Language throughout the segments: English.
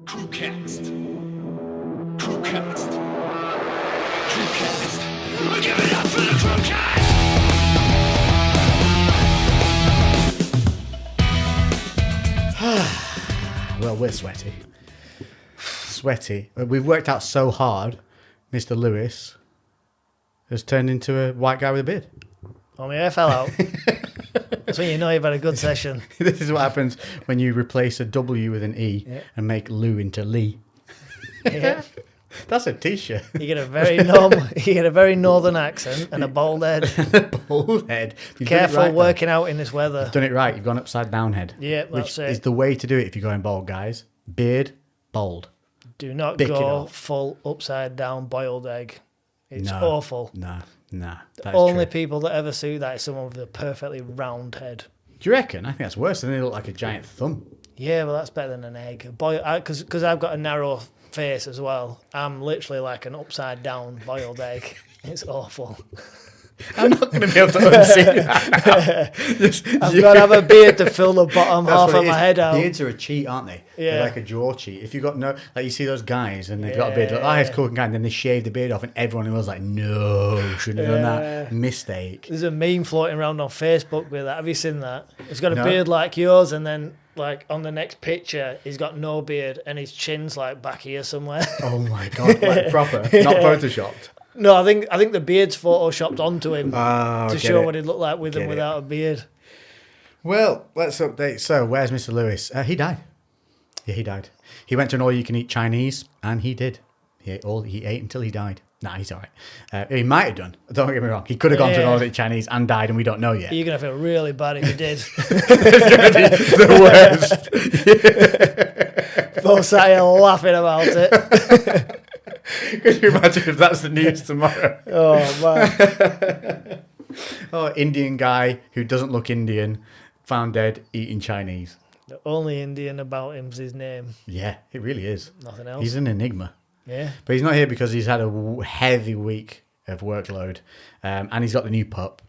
CREWCast. CREWCast. CREWCast. Give it up for the CREWCast! Well, we're sweaty. Sweaty. We've worked out so hard, Mr. Lewis has turned into a white guy with a beard. Oh, my hair fell out. That's when you know you've had a good session. This is what happens when you replace a W with an E and make Lou into Lee. Yeah. That's a t-shirt. You get a very northern accent and a bald head. Bald head. You've Careful done it right, working out in this weather. You've done it right. You've gone upside down head. Yeah, which that's it. is the way to do it if you're going bald, guys. Beard, bald. Do not Bick it go off. full upside down boiled egg. It's No. awful. Nah. That is Only true. people that ever see that is someone with a perfectly round head. Do you reckon? I think that's worse. Then they look like a giant thumb. Yeah, well, that's better than an egg. Because I've got a narrow face as well. I'm literally like an upside down boiled egg. It's awful. I'm not going to be able to unsee that now. I've got to have a beard to fill the bottom half of my head out. Beards are a cheat, aren't they? Yeah. They're like a jaw cheat. If you got no, like you see those guys and they've got a beard, like, oh, it's cool guy, and then they shave the beard off, and everyone was like, no, shouldn't have done that. Mistake. There's a meme floating around on Facebook with that. Have you seen that? He's got a No. beard like yours, and then like on the next picture, he's got no beard, and his chin's like back here somewhere. Oh my god, like proper, not photoshopped. No, I think the beard's photoshopped onto him Oh, to show what he'd look like with Get and it. without a beard. Well, let's update. So, where's Mr. Lewis? He died. Yeah, he died. He went to an all-you-can-eat Chinese, and he did. He ate until he died. Nah, he's all right. He might have done. Don't get me wrong. He could have gone to an Yeah. all-you-can-eat Chinese and died, and we don't know yet. You're gonna feel really bad if you did. The worst. Both sat here laughing about it. Could you imagine if that's the news tomorrow? Oh man. Oh, Indian guy who doesn't look Indian found dead eating Chinese. The only Indian about him's his name. Yeah, it really is. Nothing else. He's an enigma. Yeah. But he's not here because he's had a heavy week of workload, and he's got the new pup,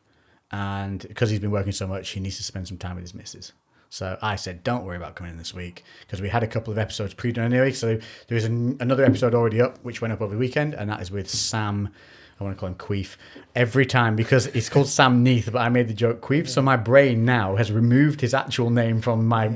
and because he's been working so much, he needs to spend some time with his missus. So I said, don't worry about coming in this week, because we had a couple of episodes pre-done anyway. So there is another episode already up, which went up over the weekend, and that is with Sam. I want to call him Queef every time because it's called Sam Neath, but I made the joke Queef. So my brain now has removed his actual name from my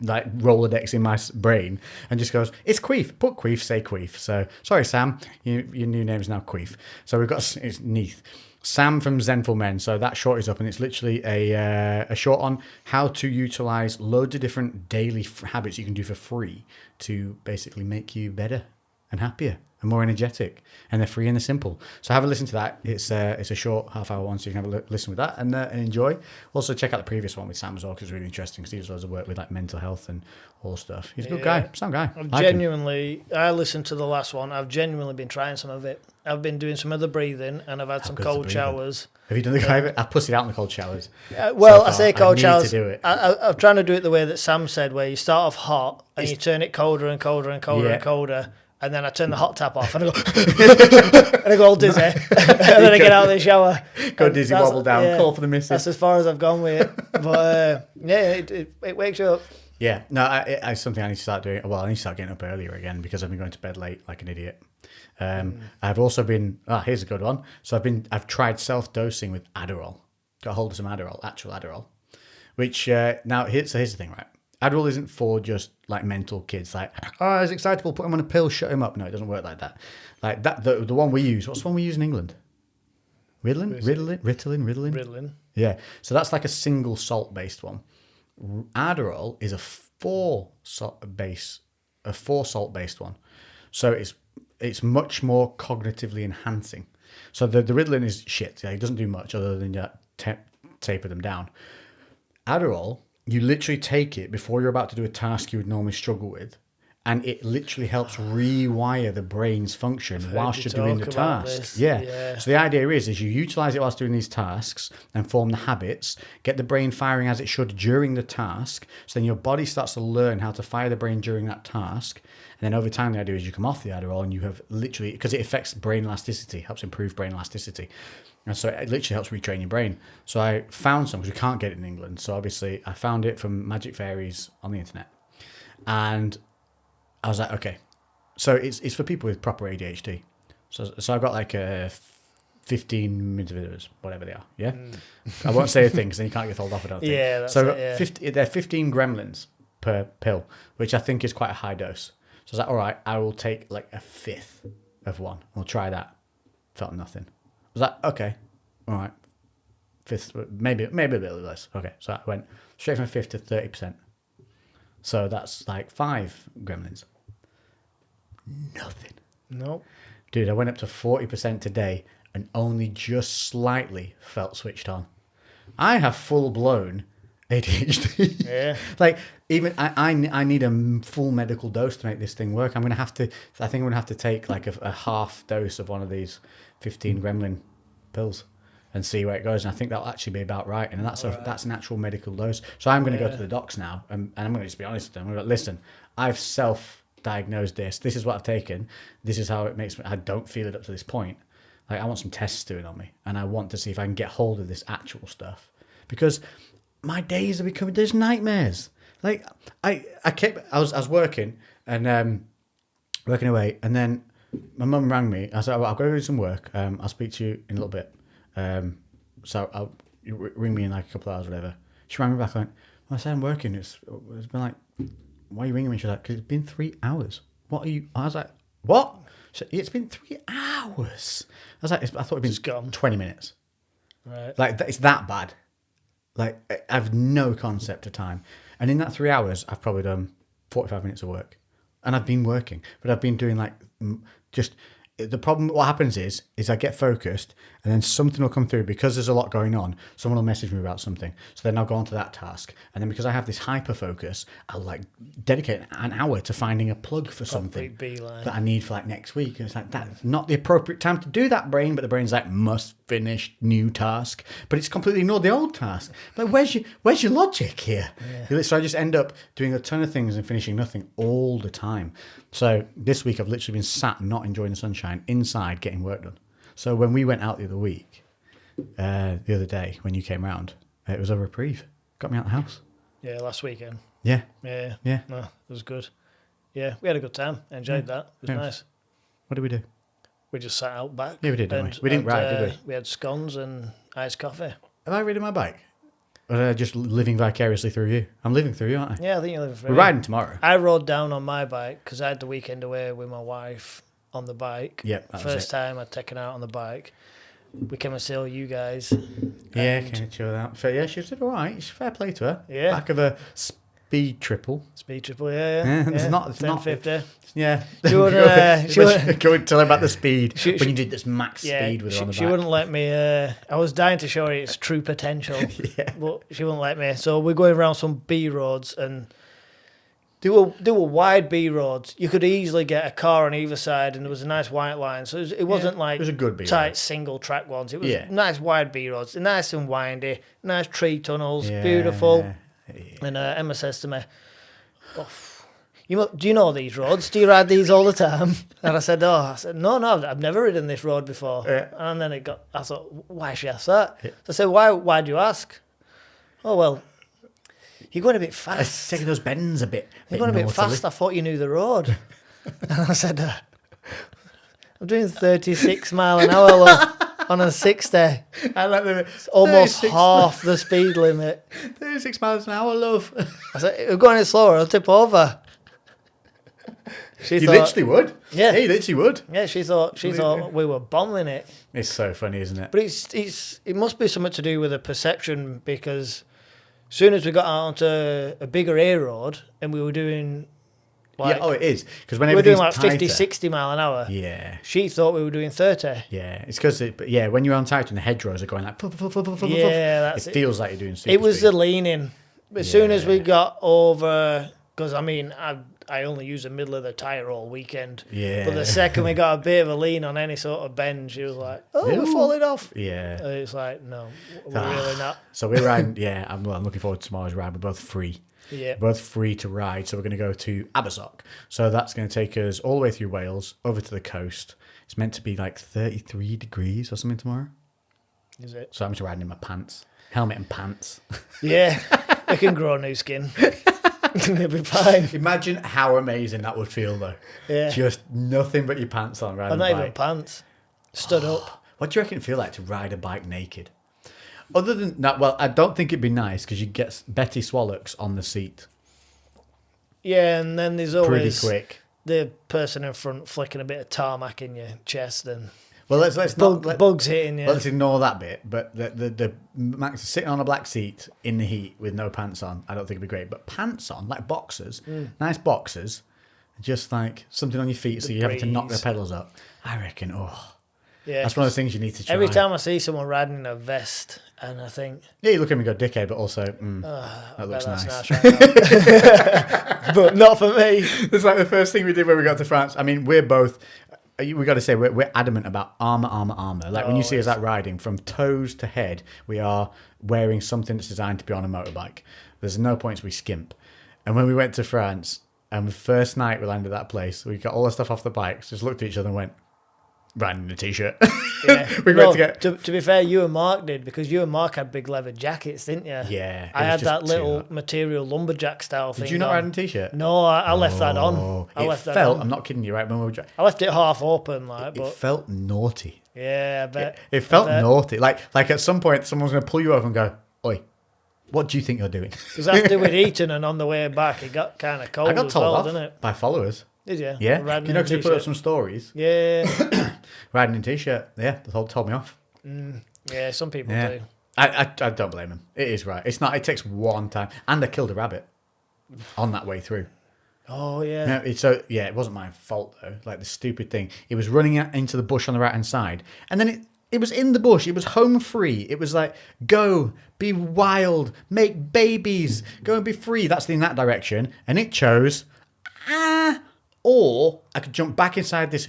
like Rolodex in my brain and just goes, it's Queef. Put Queef, say Queef. So sorry, Sam, your new name is now Queef. So we've got it's Neath. Sam from Zenful Men. So that short is up, and it's literally a short on how to utilize loads of different daily habits you can do for free to basically make you better and happier and more energetic, and they're free and they're simple. So have a listen to that. It's a short half-hour one, so you can have a listen with that and enjoy. Also check out the previous one with Sam as well, because it's really interesting, because he does loads of work with like mental health and all stuff. He's a good guy, sound guy. I listened to the last one. I've genuinely been trying some of it. I've been doing some of the breathing, and I've had some good's the cold breathing? showers. Have you done the guy? I've pussied out in the cold showers. Well, so I say far. cold I need showers. to do it. I'm trying to do it the way that Sam said, where you start off hot and you turn it colder and colder and colder and colder, and then I turn the hot tap off and I go and I go all dizzy, and then I get out of the shower. Go And dizzy, that's- wobble down, call for the missus. That's as far as I've gone with it. But it wakes you up. Yeah, no, it's something I need to start doing. Well, I need to start getting up earlier again, because I've been going to bed late like an idiot. I've also been, here's a good one. So I've tried self-dosing with Adderall. Got a hold of some Adderall, actual Adderall. Which, now, here's the thing, right? Adderall isn't for just like mental kids, like, oh, it's excitable, put him on a pill, shut him up. No, it doesn't work like that. Like that, the one we use, what's the one we use in England? Ritalin? Yeah, so that's like a single salt-based one. Adderall is a four salt-based one. So it's much more cognitively enhancing. So the Ritalin is shit. Yeah, it doesn't do much other than taper them down. Adderall, you literally take it before you're about to do a task you would normally struggle with, and it literally helps rewire the brain's function whilst you're doing the task. Yeah. So the idea is you utilize it whilst doing these tasks and form the habits, get the brain firing as it should during the task. So then your body starts to learn how to fire the brain during that task. And then over time, the idea is you come off the Adderall and you have literally, because it affects brain elasticity, helps improve brain elasticity. And so it literally helps retrain your brain. So I found some, because we can't get it in England. So obviously I found it from Magic Fairies on the internet. And I was like, okay. So it's for people with proper ADHD. So I've got like 15 millimeters, whatever they are. Yeah, I won't say a thing because then you can't get told off. I don't think. Yeah, that's so I've it, got yeah. 50. They're 15 gremlins per pill, which I think is quite a high dose. So I was like, all right, I will take like a fifth of one. We'll try that. Felt nothing. I was like, okay, all right, fifth, maybe a little less. Okay, so I went straight from a fifth to 30%. So that's like 5 gremlins. Nothing. Nope. Dude, I went up to 40% today and only just slightly felt switched on. I have full-blown ADHD. Yeah. Like, even I need a full medical dose to make this thing work. I think I'm going to have to take like a half dose of one of these 15 gremlin pills and see where it goes. And I think that'll actually be about right. And that's an actual medical dose. So I'm going to go to the docs now and I'm going to just be honest with them. I'm going to go, listen, I've self-diagnosed this. This is what I've taken. This is how it makes me. I don't feel it up to this point. Like, I want some tests doing on me, and I want to see if I can get hold of this actual stuff, because my days are becoming, there's nightmares. Like, I was working and working away, and then my mum rang me. I said, I've got to do some work. I'll speak to you in a little bit. So you ring me in like a couple of hours, whatever. She rang me back like, I said I'm working. It's been like, why are you ringing me? She's like, because it's been 3 hours. What are you? I was like, what? She said, it's been 3 hours. I was like, I thought it'd been 20 minutes. Right. Like, it's that bad. Like, I have no concept of time. And in that 3 hours, I've probably done 45 minutes of work. And I've been working, but I've been doing like just, the problem, what happens is I get focused and then something will come through because there's a lot going on. Someone will message me about something. So then I'll go on to that task. And then because I have this hyper focus, I'll like dedicate an hour to finding a plug for something that I need for like next week. And it's like, that's not the appropriate time to do that, brain. But the brain's like, must finish new task. But it's completely ignored the old task. But where's your logic here? Yeah. So I just end up doing a ton of things and finishing nothing all the time. So this week I've literally been sat not enjoying the sunshine inside getting work done. So when we went out the other day when you came round, it was a reprieve. Got me out of the house. Yeah, last weekend. Yeah. Yeah. Yeah. No, it was good. Yeah, we had a good time. Enjoyed that. It was nice. What did we do? We just sat out back. Yeah, we did, didn't we? We didn't ride, did we? We had scones and iced coffee. Have I ridden my bike? Or am I just living vicariously through you? I'm living through you, aren't I? Yeah, I think you're living through We're me. riding tomorrow. I rode down on my bike because I had the weekend away with my wife on the bike. Yep, that was First it. time I'd taken her out on the bike. We came and saw you guys. Yeah, can you chill out? So yeah, she said all right. It's fair play to her. Yeah. Back of a speed triple. Speed triple, yeah. It's not 1050. Yeah. She wouldn't, Go and tell her about the speed She- when you did this max speed with her on the she back. wouldn't let me. I was dying to show her its true potential, Yeah. but she wouldn't let me. So we're going around some B roads and they were wide B roads. You could easily get a car on either side, and there was a nice white line. So it wasn't like it was a good B tight road. single track ones. It was Yeah. nice wide B roads, nice and windy, nice tree tunnels, Yeah. beautiful. And Emma says to me, "Oh, do you know these roads? Do you ride these all the time?" And I said, no, I've never ridden this road before. Yeah. And then I thought, why she asked that? Yeah. So I said, why do you ask? Oh, well, you're going a bit fast. It's taking those bends a bit. You're going a bit fast. I thought you knew the road. And I said, I'm doing 36 mile an hour love, on a 60. I like the It's almost half the speed limit. 36 miles an hour, love. I said, we're going any slower, I'll tip over. She You thought, literally would. Yeah. You literally would. Yeah, she thought we were bombing it. It's so funny, isn't it? But it must be something to do with the perception, because as soon as we got out onto a bigger A road and we were doing like, it is. Because we when were doing everything's like 50, tighter, 60 mile an hour. Yeah. She thought we were doing 30. Yeah. It's because, when you're on tight and the hedgerows are going like, Yeah, that's it it. feels like you're doing super It was speed. the leaning. As soon as we got over, because I only use the middle of the tyre all weekend. Yeah. But the second we got a bit of a lean on any sort of bend, she was like, we're falling off. Yeah. And it's like, no, we're really not. So we're riding, I'm looking forward to tomorrow's ride. We're both free. Yeah. We're both free to ride. So we're going to go to Abersock. So that's going to take us all the way through Wales, over to the coast. It's meant to be like 33 degrees or something tomorrow. Is it? So I'm just riding in my pants. Helmet and pants. Yeah. I can grow new skin. It'll be fine. Imagine how amazing that would feel, though. Yeah. Just nothing but your pants on riding I'm not a even bike. pants. Stood up. What do you reckon it'd feel like to ride a bike naked? Other than that, well, I don't think it'd be nice because you get Betty Swallocks on the seat Yeah, and then there's pretty always quick. the person in front flicking a bit of tarmac in your chest and Well, let's not bugs hitting you. let's ignore that bit. But the Max sitting on a black seat in the heat with no pants on, I don't think it'd be great. But pants on, like boxers, nice boxers, just like something on your feet, so you have to knock the breeze. pedals up. I reckon. Oh, Yeah, that's one of those things you need to try. every time I see someone riding in a vest, and I think, Yeah, you look at me and go, dickhead, but also, that looks that's nice. nice right now. But not for me. It's like the first thing we did when we got to France. I mean, we're both, we got to say, we're adamant about armour. Like when you see us out riding, from toes to head, we are wearing something that's designed to be on a motorbike. There's no points we skimp. And when we went to France, and the first night we landed at that place, we got all the stuff off the bikes, just looked at each other and went, riding in a t-shirt. Yeah. We went to get... to be fair, you and Mark did, because you and Mark had big leather jackets, didn't you? Yeah. I had that little material lumberjack style thing. Did you not on. ride in a t-shirt? No, I left that on. I It left that felt, on. I'm not kidding you, right? When we were, I left it half open, like, it but felt naughty. yeah, I bet. It felt I bet. naughty. Like at some point, someone's going to pull you over and go, oi, what do you think you're doing? Because after we'd eaten and on the way back, it got kind of cold I got as told well, off didn't it? by followers. Did you? Yeah. Riding You know, in a because they put up t-shirt. some stories. Yeah, Riding in a t-shirt. Yeah, they told me off. yeah. Some people Yeah. do. I don't blame him. It is right. It's not. It takes one time. And I killed a rabbit on that way through. Oh yeah. No, it wasn't my fault though. Like the stupid thing, it was running out into the bush on the right hand side, and then it was in the bush. It was home free. It was like, go, be wild, make babies, go and be free. That's in that direction, and it chose, or I could jump back inside this,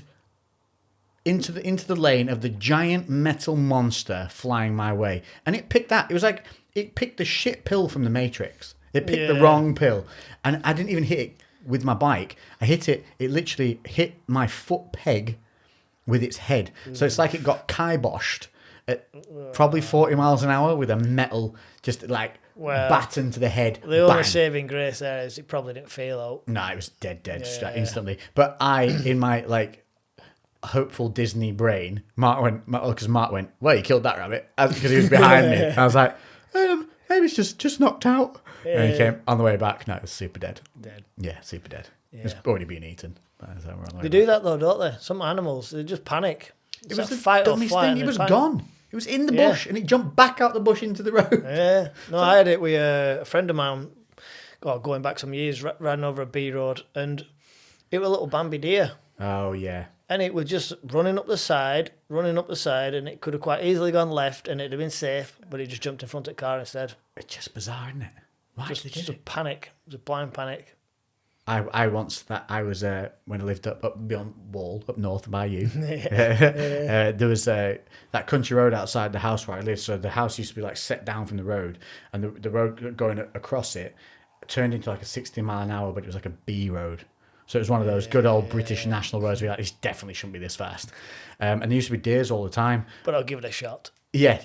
into the lane of the giant metal monster flying my way, and it picked that. It was like it picked the shit pill from the Matrix. It picked the Yeah. wrong pill, and I didn't even hit it with my bike. I hit it. It literally hit my foot peg with its head. So it's like it got kiboshed at probably 40 miles an hour with a metal, just like Well, baton to the head. The only Bang. saving grace there is it probably didn't feel out. No, it was dead Yeah. instantly. But I, in my like hopeful Disney brain, Mark went, well, you killed that rabbit, because he was behind me. And I was like, maybe it's just knocked out. And he came on the way back. No, it was super dead. Dead. Yeah, super dead. Yeah. It's already been eaten. So we're on the way They back. do that though, don't they? Some animals, they just panic. It It's was like the fight or dumbest flight thing. and It they was panic. gone. It was in the Yeah. bush, and it jumped back out the bush into the road. Yeah. No, I had it with a friend of mine, going back some years, riding over a B road, and it was a little Bambi deer. Oh yeah. And it was just running up the side, and it could have quite easily gone left, and it'd have been safe, but it just jumped in front of the car instead. It's just bizarre, isn't it? Why did they Just do a it? panic. It was a blind panic. I once that I was when I lived up beyond Wall, up north by you. There was that country road outside the house where I lived. So the house used to be like set down from the road, and the road going across it turned into like a 60-mile-an-hour, but it was like a B road. So it was one of those good old British national roads where you're like, this definitely shouldn't be this fast. And there used to be deers all the time. But I'll give it a shot. Yeah.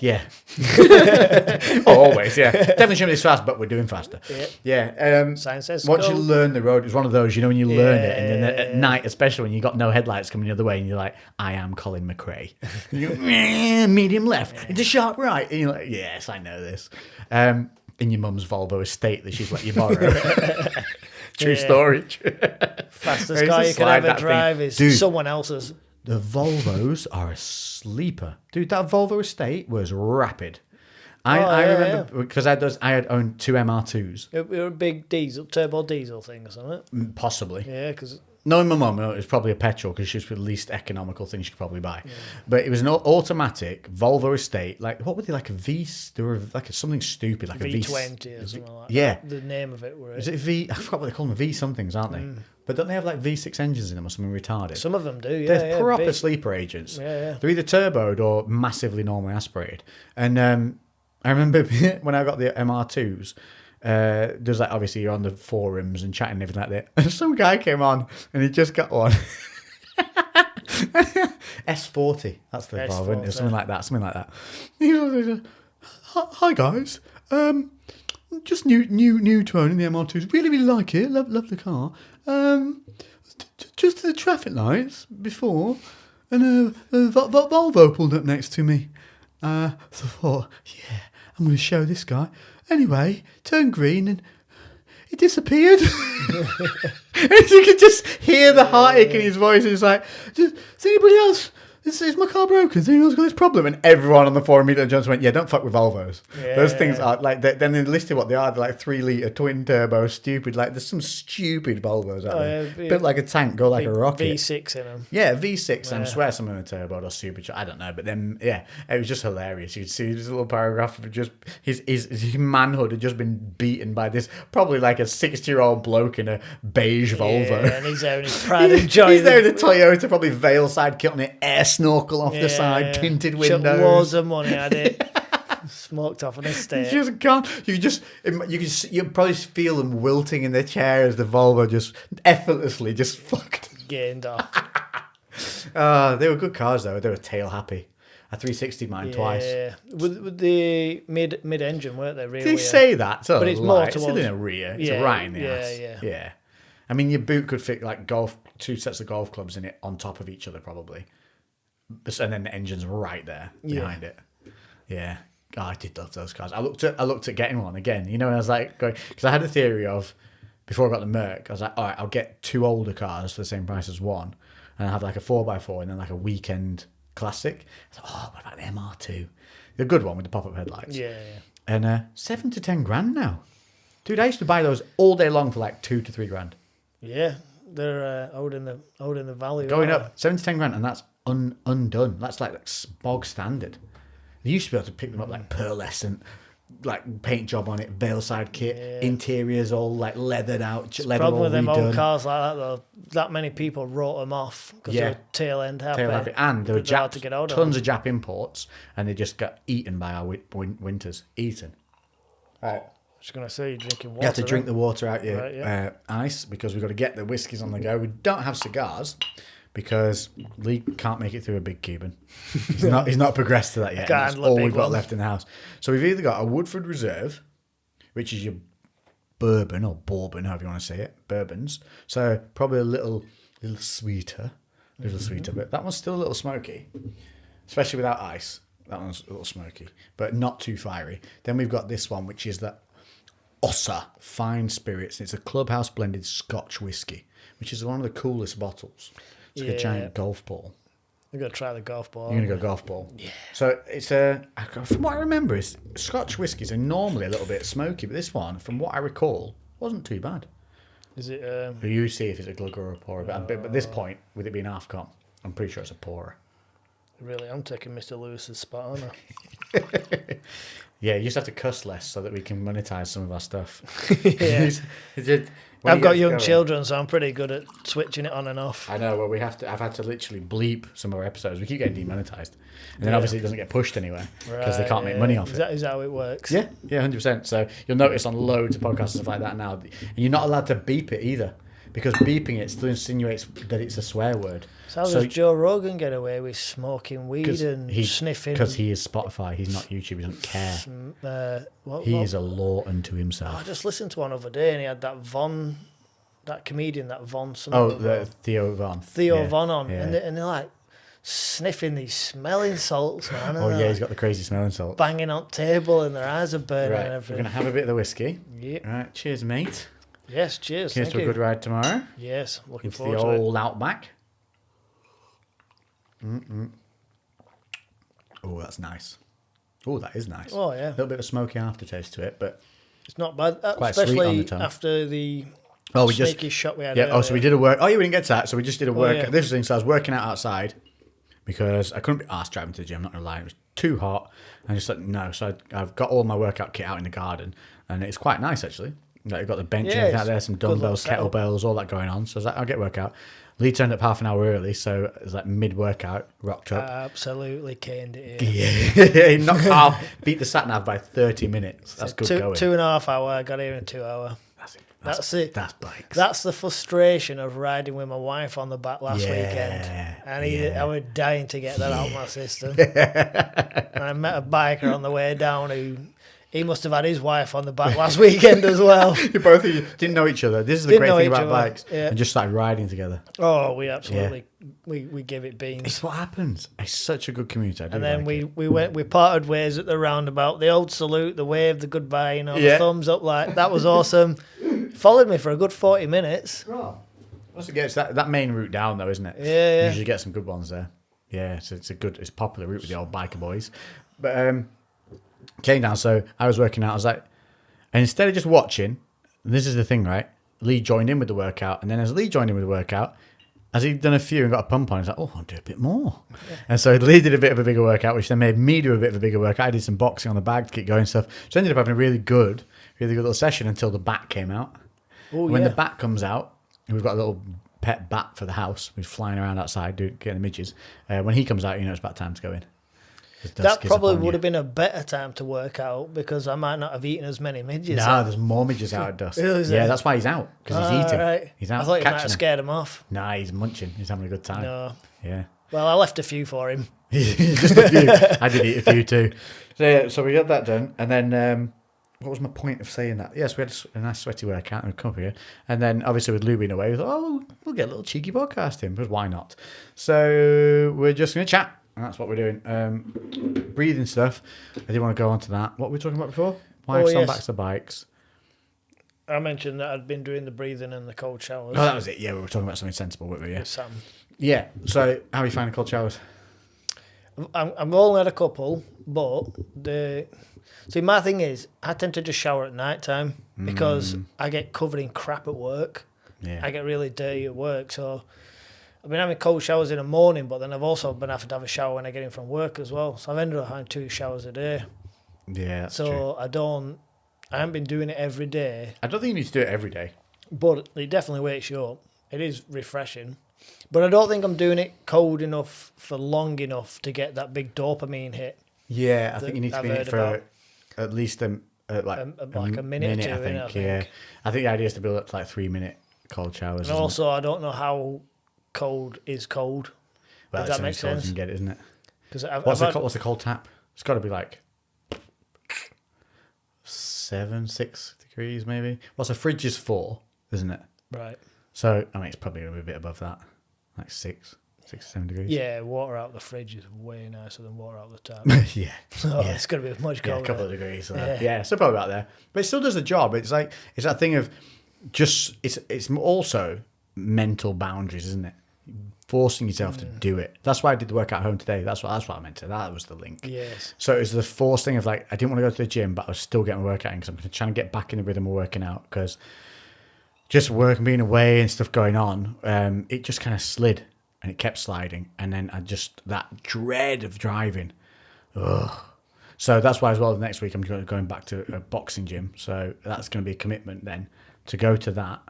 Oh, always, yeah. Definitely shouldn't be this fast, but we're doing faster. Yeah. Science says Once you go. learn the road, it's one of those, when you learn it, and then Yeah. at night, especially when you got no headlights coming the other way, and you're like, I am Colin McRae. You go, medium left, into sharp right. And you're like, yes, I know this. In your mum's Volvo estate that she's let you borrow. True story. Fastest I used car to you can slide ever that thing. drive is Dude. someone else's. The Volvos are a sleeper. Dude, that Volvo estate was rapid. I remember, because I had owned two MR2s. It were a big turbo diesel thing or something. Possibly. Yeah, because Knowing my mum, it was probably a petrol because she was the least economical thing she could probably buy. Yeah. But it was an automatic Volvo estate. Like, what were they, like a V? They were like something stupid, like V20 a or something like that. Yeah. The name of it were Is it V? I forgot what they call them. V somethings, aren't they? But don't they have like V6 engines in them or something retarded? Some of them do, yeah. They're proper big. sleeper agents. Yeah. They're either turboed or massively normally aspirated. And I remember when I got the MR2s, there's like, obviously you're on the forums and chatting and everything like that. And some guy came on and he just got one. S40. That's the Volvo, isn't it? Something like that. He was like, hi guys. just new to owning the MR2s. Really like it. Love the car. Just to the traffic lights before, and Volvo pulled up next to me. So I thought, yeah, I'm going to show this guy. Anyway, turned green and he disappeared. And you could just hear the heartache in his voice. It's like, is anybody else? Is my car broken? Has anyone else got this problem? And everyone on the forum immediately just went, yeah, don't fuck with Volvos. Yeah. Those things are like, then they listed what they are. They're like 3 litre twin turbo, stupid. Like there's some stupid Volvos out there. Built like a tank, go like a rocket. V6 in them. Yeah, V6. Yeah. I swear some of them are turbo or super. I don't know. But then, yeah, it was just hilarious. You'd see this little paragraph of just his manhood had just been beaten by this, probably like a 60-year-old bloke in a beige Volvo. Yeah, and he's there in his pride and joy. He's there in a Toyota, probably veil side kit on it, air snorkel off the side, tinted windows. Chuck loads of money at it. Smoked off an estate. You just can't. You probably feel them wilting in their chair as the Volvo just effortlessly just fucked. Gained off. They were good cars though. They were tail happy. I 360 mine twice. Yeah, with the mid engine, weren't they? Really? They say that, so but it's more towards it's in a rear. It's a right in the ass. Yeah. I mean, your boot could fit like 2 sets of golf clubs in it on top of each other, probably. And then the engine's right there behind it. Yeah. Oh, I did love those cars. I looked at getting one again. You know, and I was like going, because I had a theory of before I got the Merc, I was like, all right, I'll get 2 older cars for the same price as one, and I'll have like a 4x4 and then like a weekend classic. I thought, oh, what about the MR2? The good one with the pop-up headlights. Yeah. And 7 to 10 grand now, dude. I used to buy those all day long for like 2 to 3 grand. Yeah, they're out in the valley. Going up 7 to 10 grand, and that's undone. That's like bog standard. You used to be able to pick them up like pearlescent, like paint job on it, veil side kit, interiors all like leathered out, leather problem all with them redone. old cars like that though. That many people wrote them off because they're tail end happy. And there were tons of of Jap imports, and they just got eaten by our winters. Eaten. Right. I was going to say, you're drinking water. You have to drink the water out your right, ice because we've got to get the whiskies on the go. We don't have cigars because Lee can't make it through a big Cuban. He's not progressed to that yet. That's all we've got left in the house. So we've either got a Woodford Reserve, which is your bourbon or bourbon, however you want to say it, bourbons. So probably a little sweeter, but that one's still a little smoky, especially without ice. That one's a little smoky, but not too fiery. Then we've got this one, which is the Ossa Fine Spirits. It's a clubhouse blended Scotch whiskey, which is one of the coolest bottles. It's like a giant golf ball. We're going to try the golf ball. You're going to go golf ball? Yeah. So it's from what I remember, is Scotch whiskies are normally a little bit smoky, but this one, from what I recall, wasn't too bad. Is it? You see if it's a glug or a pourer, but at this point, with it being half comp, I'm pretty sure it's a pourer. Really, I'm taking Mr. Lewis's spot, aren't I? Yeah, you just have to cuss less so that we can monetize some of our stuff. Yeah. I've got young children, so I'm pretty good at switching it on and off. I know. Well, I've had to literally bleep some of our episodes. We keep getting demonetized, and then obviously it doesn't get pushed anywhere because they can't make money off it. Is that how it works? Yeah, 100%. So you'll notice on loads of podcasts and stuff like that now, and you're not allowed to beep it either, because beeping it still insinuates that it's a swear word. So how does Joe Rogan get away with smoking weed and sniffing? Because he is Spotify. He's not YouTube. He doesn't care. He is a law unto himself. I just listened to one other day, and he had that comedian, something. Oh, Theo Von. Von on. Yeah. And they're like sniffing these smelling salts, man. Oh, yeah, he's got the crazy smelling salts. Banging on table, and their eyes are burning and everything. We're going to have a bit of the whiskey. Yep. Right, cheers, mate. Yes, cheers. Here's to a good ride tomorrow. Yes, looking forward to it. The old Outback. Oh, that's nice. Oh, that is nice. Oh, yeah. A little bit of a smoky aftertaste to it, but it's not bad. Quite sweet on the tongue. After the sneaky shot we had. Yeah. So we did a work. Oh, you didn't get to that. So we just did a work. Yeah. This thing. So I was working out outside because I couldn't be arsed driving to the gym. I'm not gonna lie, it was too hot. I just said no. So I've got all my workout kit out in the garden, and it's quite nice actually. Like, you've got the bench and everything out there, some dumbbells, kettlebells, all that going on. So I was like, I'll get workout. Lee turned up half an hour early, so it was like mid-workout, rocked up. Absolutely caned it. Yeah, he knocked off, beat the sat-nav by 30 minutes. That's good going. 2.5 hour, I got here in 2 hours. That's it. That's bikes. That's the frustration of riding with my wife on the back last weekend. And I was dying to get that out of my system. And I met a biker on the way down who He must have had his wife on the back last weekend as well. You both of you didn't know each other. This is the Didn't great know thing each about other, bikes. yeah. And just started riding together. Oh, we absolutely we give it beans. It's what happens. It's such a good community. I do And then like it. we parted ways at the roundabout. The old salute, the wave, the goodbye, Yeah. the thumbs up, like that was awesome. Followed me for a good 40 minutes. Once it gets that main route down though, isn't it? Yeah. You usually get some good ones there. Yeah, so it's a popular route with the old biker boys. But came down, so I was working out. I was like, and instead of just watching, and this is the thing, right? Lee joined in with the workout, and then as Lee joined in with the workout, as he'd done a few and got a pump on, he's like, oh, I'll do a bit more. Yeah. And so Lee did a bit of a bigger workout, which then made me do a bit of a bigger workout. I did some boxing on the bag to keep going and stuff. So I ended up having a really good little session until the bat came out. Oh, when the bat comes out, and we've got a little pet bat for the house, who's flying around outside getting the midges. When he comes out, it's about time to go in. That probably would have been a better time to work out because I might not have eaten as many midges. No, there's more midges out at dusk. Yeah, that's why he's out, because he's eating. Right. He's out. I thought you might have scared him off. Nah, he's munching. He's having a good time. No. Yeah. Well, I left a few for him. Just a few. I did eat a few too. So we got that done, and then what was my point of saying that? Yes, we had a nice sweaty workout and we come up here, and then obviously with Lou being away, we thought, oh, we'll get a little cheeky podcast in, because why not? So we're just going to chat. And that's what we're doing. Breathing stuff. I didn't want to go on to that. What were we talking about before? Wives on backs of bikes. I mentioned that I'd been doing the breathing and the cold showers. Oh, that was it. Yeah, we were talking about something sensible, weren't we? Yeah. With Sam. Yeah. So how are you finding cold showers? I've only had a couple, but my thing is I tend to just shower at night time because I get covered in crap at work. Yeah. I get really dirty at work, so I've been having cold showers in the morning, but then I've also been having to have a shower when I get in from work as well. So I've ended up having 2 showers a day. Yeah, that's so true. I haven't been doing it every day. I don't think you need to do it every day. But it definitely wakes you up. It is refreshing. But I don't think I'm doing it cold enough for long enough to get that big dopamine hit. Yeah, I think you need to be in it for at least a minute or two, I think. I think the idea is to build up to 3-minute cold showers. And also, I don't know how cold is cold. Well, does that make sense? You can get it, isn't it? What's a cold tap? It's got to be 6 degrees maybe. What's a fridge is 4, isn't it? Right. So it's probably going to be a bit above that, 6 to 7 degrees. Yeah, water out the fridge is way nicer than water out the tap. Yeah. So it's going to be much colder. Yeah, a couple of degrees. So probably about there. But it still does the job. It's that thing of just it's also mental boundaries, isn't it? Forcing yourself to do it. That's why I did the workout at home today. That's what I meant to. That was the link. Yes. So it was the forced thing of I didn't want to go to the gym, but I was still getting my workout in because I'm trying to get back in the rhythm of working out because just work and being away and stuff going on, it just kind of slid and it kept sliding. And then that dread of driving. Ugh. So that's why as well next week I'm going back to a boxing gym. So that's going to be a commitment then to go to that.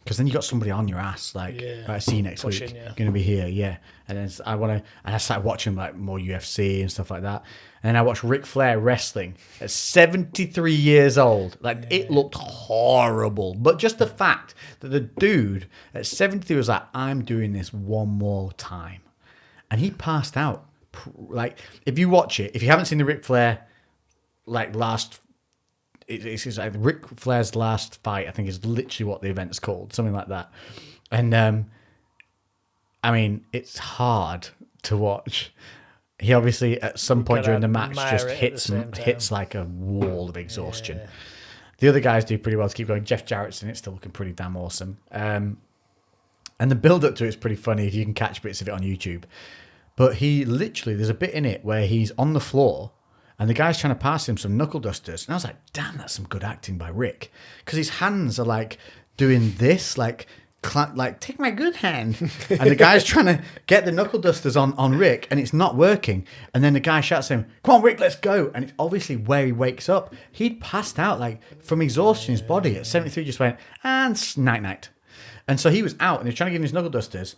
Because then you got somebody on your ass, I see you next week. Yeah. Going to be here, yeah. And then I started watching more UFC and stuff like that. And then I watched Ric Flair wrestling at 73 years old. It looked horrible. But just the fact that the dude at 73 was like, I'm doing this one more time. And he passed out. If you watch it, if you haven't seen the Ric Flair, it's like Ric Flair's last fight, I think is literally what the event's called, something like that. And it's hard to watch. He obviously at some point during the match just hits like a wall of exhaustion. Yeah. The other guys do pretty well to keep going. Jeff Jarrett's in it, still looking pretty damn awesome. And the build up to it is pretty funny if you can catch bits of it on YouTube. But there's a bit in it where he's on the floor and the guy's trying to pass him some knuckle dusters. And I was like, damn, that's some good acting by Rick. Because his hands are doing this, take my good hand. And the guy's trying to get the knuckle dusters on Rick and it's not working. And then the guy shouts at him, come on, Rick, let's go. And it's obviously where he wakes up. He'd passed out from exhaustion. His body at 73 just went, and night. And so he was out and he was trying to give him his knuckle dusters.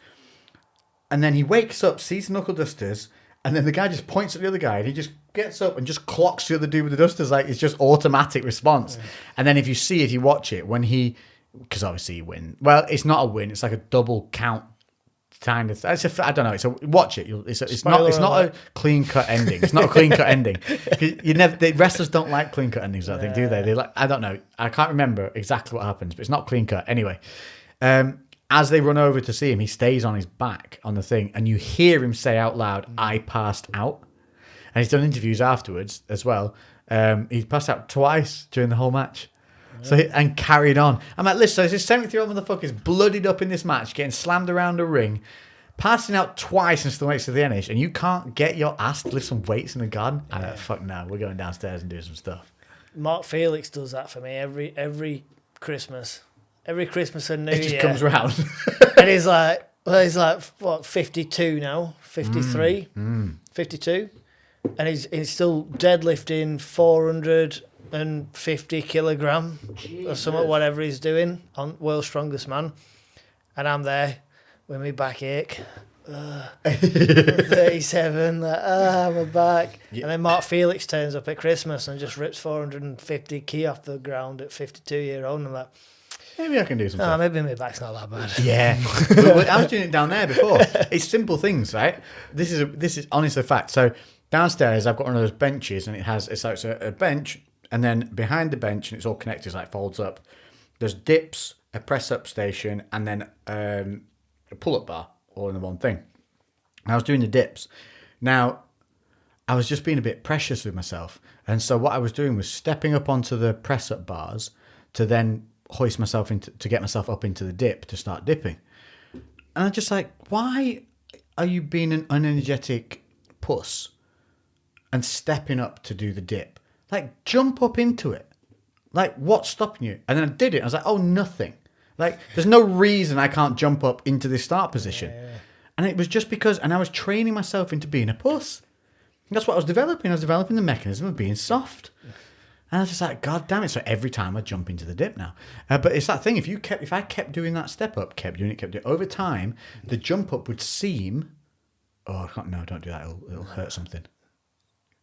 And then he wakes up, sees the knuckle dusters, and then the guy just points at the other guy and he just gets up and just clocks the other dude with the dusters. It's just automatic response. Yeah. And then if you watch it, because obviously he wins. Well, it's not a win. It's like a double count kind of. I don't know. Watch it. It's not Spoiler a clean cut ending. It's not a clean cut ending. The wrestlers don't like clean cut endings. I think, do they? They like. I don't know. I can't remember exactly what happens, but it's not clean cut anyway. As they run over to see him, he stays on his back on the thing, and you hear him say out loud, "I passed out." And he's done interviews afterwards as well. He passed out twice during the whole match. So and carried on. I'm like, listen, this 70-year-old motherfucker's bloodied up in this match, getting slammed around a ring, passing out twice and still makes it to the finish, and you can't get your ass to lift some weights in the garden? I'm like, fuck no, we're going downstairs and doing some stuff. Mark Felix does that for me every Christmas. Every Christmas and New Year. It just comes round. And he's like, what, 52 now? 53? 52? And he's still deadlifting 450 kilogram or something, whatever he's doing on World's Strongest Man. And I'm there with my backache. 37, my back. Yeah. And then Mark Felix turns up at Christmas and just rips 450 key off the ground at 52-year-old. And I'm like, maybe I can do something. Maybe my back's not that bad. Yeah. But I was doing it down there before. It's simple things, right? This is honestly a fact. So downstairs, I've got one of those benches, and it's like a bench, and then behind the bench, and it's all connected, it's like folds up. There's dips, a press-up station, and then a pull-up bar, all in the one thing. And I was doing the dips. Now, I was just being a bit precious with myself, and so what I was doing was stepping up onto the press-up bars to then hoist myself to get myself up into the dip to start dipping. And I'm just like, why are you being an unenergetic puss and stepping up to do the dip? Like, jump up into it. Like, what's stopping you? And then I did it. I was like, oh, nothing. Like, there's no reason I can't jump up into this start position. Yeah. And it was just because, and I was training myself into being a puss. And that's what I was developing. I was developing the mechanism of being soft. And I was just like, God damn it. So every time I jump into the dip now. But it's that thing, if I kept doing that step up, kept doing it, over time, the jump up would seem, don't do that. It'll hurt something.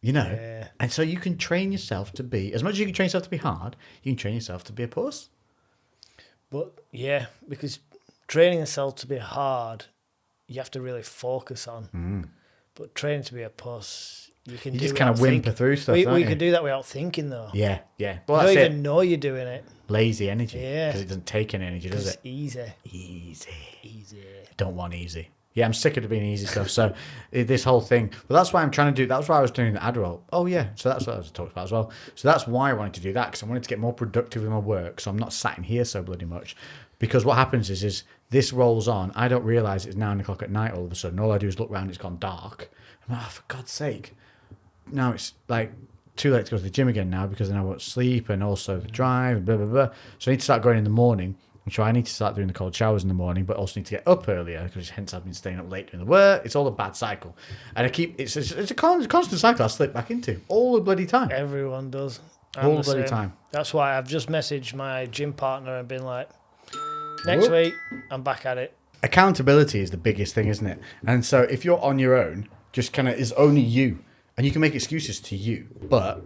You know? Yeah. And so you can train yourself to be, as much as you can train yourself to be hard, you can train yourself to be a puss. But yeah, because training yourself to be hard, you have to really focus on. But training to be a puss, you just kind of whimper through stuff. We can do that without thinking, though. Yeah. Well, you don't even know you're doing it. Lazy energy. Yeah. Because it doesn't take any energy, does it? Easy. Don't want easy. Yeah, I'm sick of it being easy stuff. So this whole thing. But that's why I'm trying to do. That's why I was doing the Adderall. Oh yeah. So that's what I was talking about as well. So that's why I wanted to do that, because I wanted to get more productive in my work. So I'm not sat in here so bloody much. Because what happens is this rolls on. I don't realise it's 9 o'clock at night all of a sudden. All I do is look around. It's gone dark. I'm like, for God's sake. Now it's like too late to go to the gym again now, because then I won't sleep, and also the drive and blah blah blah. So I need to start going in the morning. So I need to start doing the cold showers in the morning, but also need to get up earlier, because hence I've been staying up late doing the work. It's all a bad cycle, and it's a constant cycle I slip back into all the bloody time. Everyone does. All the bloody time. That's why I've just messaged my gym partner and been like, next week I'm back at it. Accountability is the biggest thing, isn't it? And so if you're on your own, just kind of is only you. And you can make excuses to you, but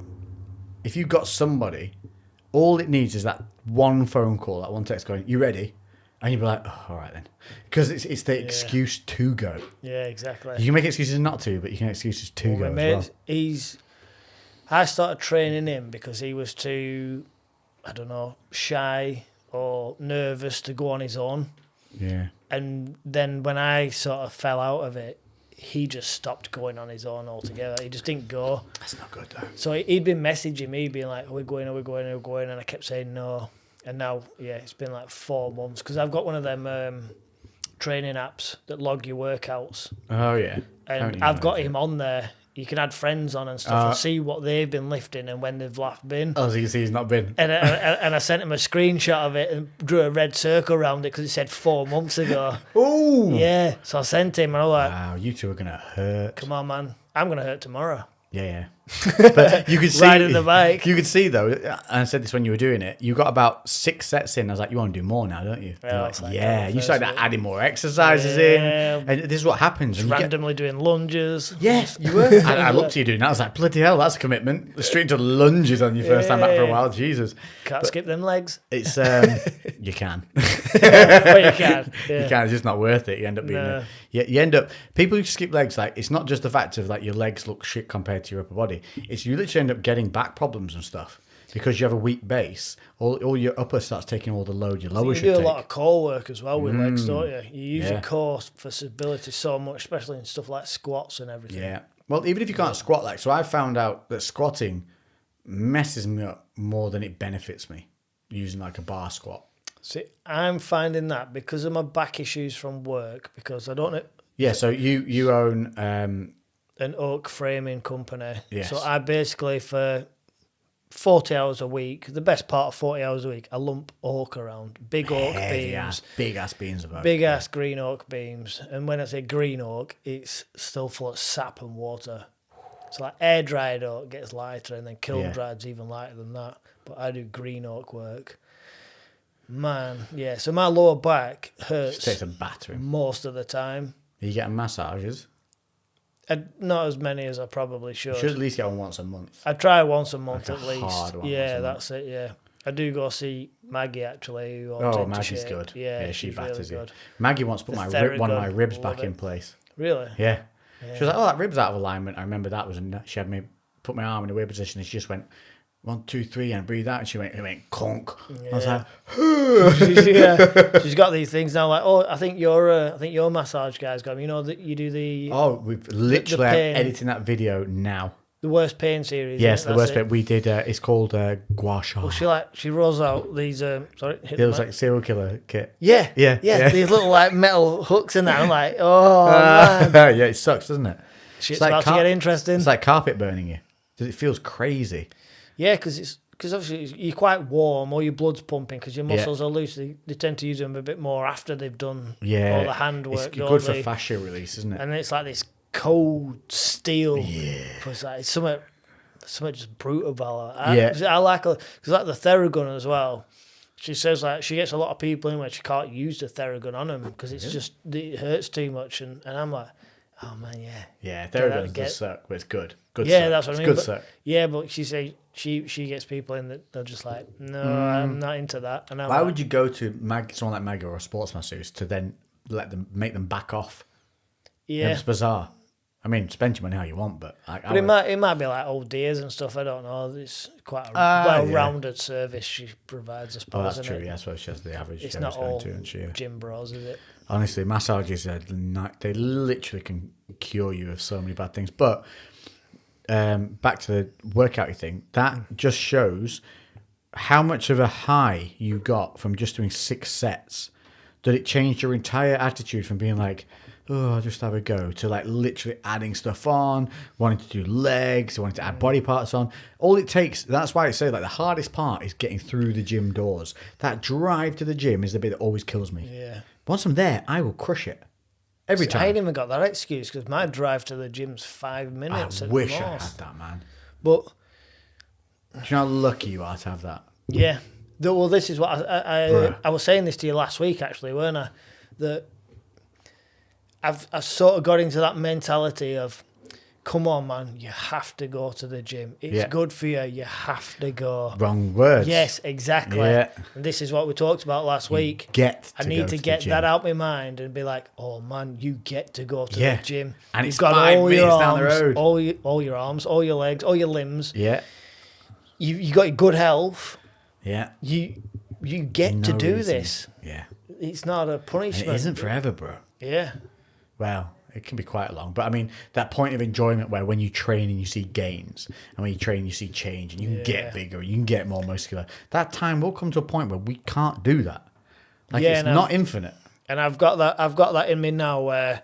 if you've got somebody, all it needs is that one phone call, that one text going, "You ready?" And you'll be like, "Oh, all right then," because it's the excuse to go. Yeah, exactly. You can make excuses not to, but you can make excuses to go as well. I started training him because he was too, I don't know, shy or nervous to go on his own. Yeah. And then when I sort of fell out of it, he just stopped going on his own altogether. He just didn't go. That's not good, though. So he'd been messaging me, being like, are we going? And I kept saying no. And now, it's been like 4 months, because I've got one of them training apps that log your workouts. Oh, yeah. And I've got him on there. You can add friends on and stuff and see what they've been lifting and when they've been. Oh, so you can see he's not been. And I sent him a screenshot of it and drew a red circle around it because it said 4 months ago. Ooh! Yeah. So I sent him and I was like, wow, you two are going to hurt. Come on, man. I'm going to hurt tomorrow. Yeah. But you could see Riding the bike. You could see though, and I said this when you were doing it. You got about 6 sets in. I was like, you want to do more now, don't you? Yeah, You're it's like, like, yeah. oh, You first started bit. adding more exercises Yeah. in, and this is what happens. And you get- Randomly doing lunges. Yes, you were. I looked at you doing that. I was like, bloody hell, that's a commitment. Straight into lunges on your first time back for a while. Jesus. Can't skip them legs. It's, you can. But you can. Yeah. You can. It's just not worth it. You end up being, No. you end up, people who skip legs, like, it's not just the fact of, like, your legs look shit compared to your upper body. It's you literally end up getting back problems and stuff because you have a weak base. All your upper starts taking all the load your lower You should do a take. lot of core work as well with legs, don't you? You use Yeah. your core for stability so much, especially in stuff like squats and everything. Yeah. Well, even if you can't squat, like, so I found out that squatting messes me up more than it benefits me using like a bar squat. See, I'm finding that because of my back issues from work, because I don't know. Yeah. So you own, An oak framing company. Yes. So I basically, for 40 hours a week, the best part of 40 hours a week, I lump oak around. Big oak beams. big ass beams of oak. Big ass green oak beams. And when I say green oak, it's still full of sap and water. So like air dried oak gets lighter, and then kiln dried's even lighter than that. But I do green oak work. Man, yeah. So my lower back hurts Just takes a battering. most of the time. Are you getting massages? Not as many as I probably should. You should at least get one once a month. I try once a month Like at a least. hard one once Yeah, a that's it. Yeah, I do go see Maggie actually. Who I'm Oh, into Maggie's shape. good. Yeah, she she's batters really you. good. Maggie wants to put one of my ribs Love back it. in place. Really? Yeah. She was like, "Oh, that rib's out of alignment." I remember that was. She had me put my arm in a weird position, and she just went 1, 2, 3, and breathe out, and it went conk. I was like, She's got these things now. Like, oh, I think your massage guy's got. You know that you do the "Oh, we've literally pain. editing that video now." the worst pain series. Yes, isn't it? the worst That's bit we did. It's called gua sha. Well, she rolls out these. Sorry, hit It the was mic. like serial killer kit. Yeah. Yeah. These little like metal hooks in there. I'm like, oh man, Yeah, it sucks, doesn't it? shit's like about to get interesting. It's like carpet burning you. It feels crazy. Yeah, because obviously you're quite warm, or your blood's pumping because your muscles are loose. They tend to use them a bit more after they've done Yeah, all the handwork. It's don't good for they? fascia release, isn't it? And it's like this cold steel. Yeah. It's like something just brutal about it. Yeah. I like because like the Theragun as well. She says like she gets a lot of people in where she can't use the Theragun on them because it's just it hurts too much, and I'm like, oh man, yeah. Yeah, that Theragun get- does suck, but it's good. Good Yeah, suck. that's what I It's mean. good But- suck. Yeah, but she say she gets people in that they're just like, no, I'm not into that. And I'm Why like, would you go to someone like Maggie or a sports masseuse to then make them back off? yeah. It's bizarre. I mean, spend your money how you want, but But it might be like old dears and stuff. I don't know. It's quite a well-rounded service she provides, I suppose. Oh, that's isn't true. it? Yeah, I suppose she has the average. It's Joe's not going all to, isn't she? gym bros, is it? Honestly, massages they literally can cure you of so many bad things. But back to the workout thing, that just shows how much of a high you got from just doing 6 sets. Did it change your entire attitude from being like, oh, I'll just have a go, to like literally adding stuff on, wanting to do legs, wanting to add body parts on. All it takes, that's why I say like the hardest part is getting through the gym doors. That drive to the gym is the bit that always kills me. Yeah. Once I'm there, I will crush it. Every I time. ain't even got that excuse because my drive to the gym's 5 minutes I at wish the I most. had that, man. But Do you know how lucky you are to have that? yeah, well, this is what Bruh. I was saying this to you last week, actually, weren't I? That I've sort of got into that mentality of, come on, man, you have to go to the gym. It's good for you. You have to go. Wrong words. Yes, exactly. Yeah. And this is what we talked about last week. I need to get that out of my mind and be like, oh man, you get to go to the gym. And You've it's 5 minutes down the road. all your arms, all your legs, all your limbs. Yeah. You got your good health. Yeah. You get to No do reason. this. Yeah. It's not a And punishment. it isn't forever, bro. Yeah. Well, it can be quite long. But I mean, that point of enjoyment where when you train and you see gains, and when you train you see change, and you can get bigger, you can get more muscular, that time will come to a point where we can't do that. Like, it's not infinite. And I've got that in me now where,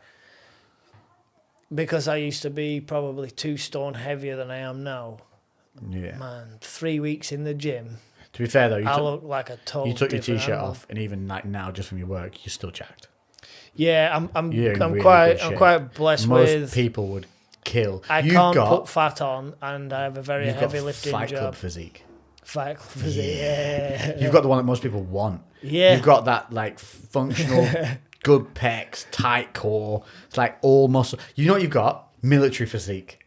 because I used to be probably 2 stone heavier than I am now, Yeah. man, 3 weeks in the gym, To be fair, though, I look like a total you took your different t-shirt animal. off, and even like now, just from your work, you're still jacked. Yeah, I'm You're in really quite good shape. quite blessed Most with people would kill. I You've can't got, put fat on, and I have a very you've got heavy lifting Fight Club job. physique. Fight Club physique, yeah. You've got the one that most people want. Yeah. You've got that like functional, good pecs, tight core. It's like all muscle. You know what you've got? Military physique.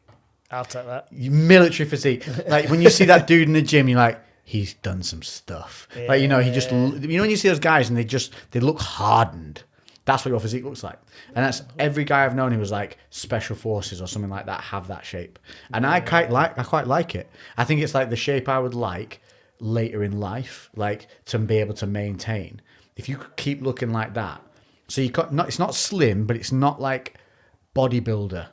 I'll take that. Military physique. Like when you see that dude in the gym, you're like, he's done some stuff. Like, you know, he just, you know, when you see those guys and they look hardened. That's what your physique looks like. And that's every guy I've known who was like special forces or something like that have that shape. And I quite like it. I think it's like the shape I would like later in life, like to be able to maintain. If you could keep looking like that. So you got not, it's not slim, but it's not like bodybuilder.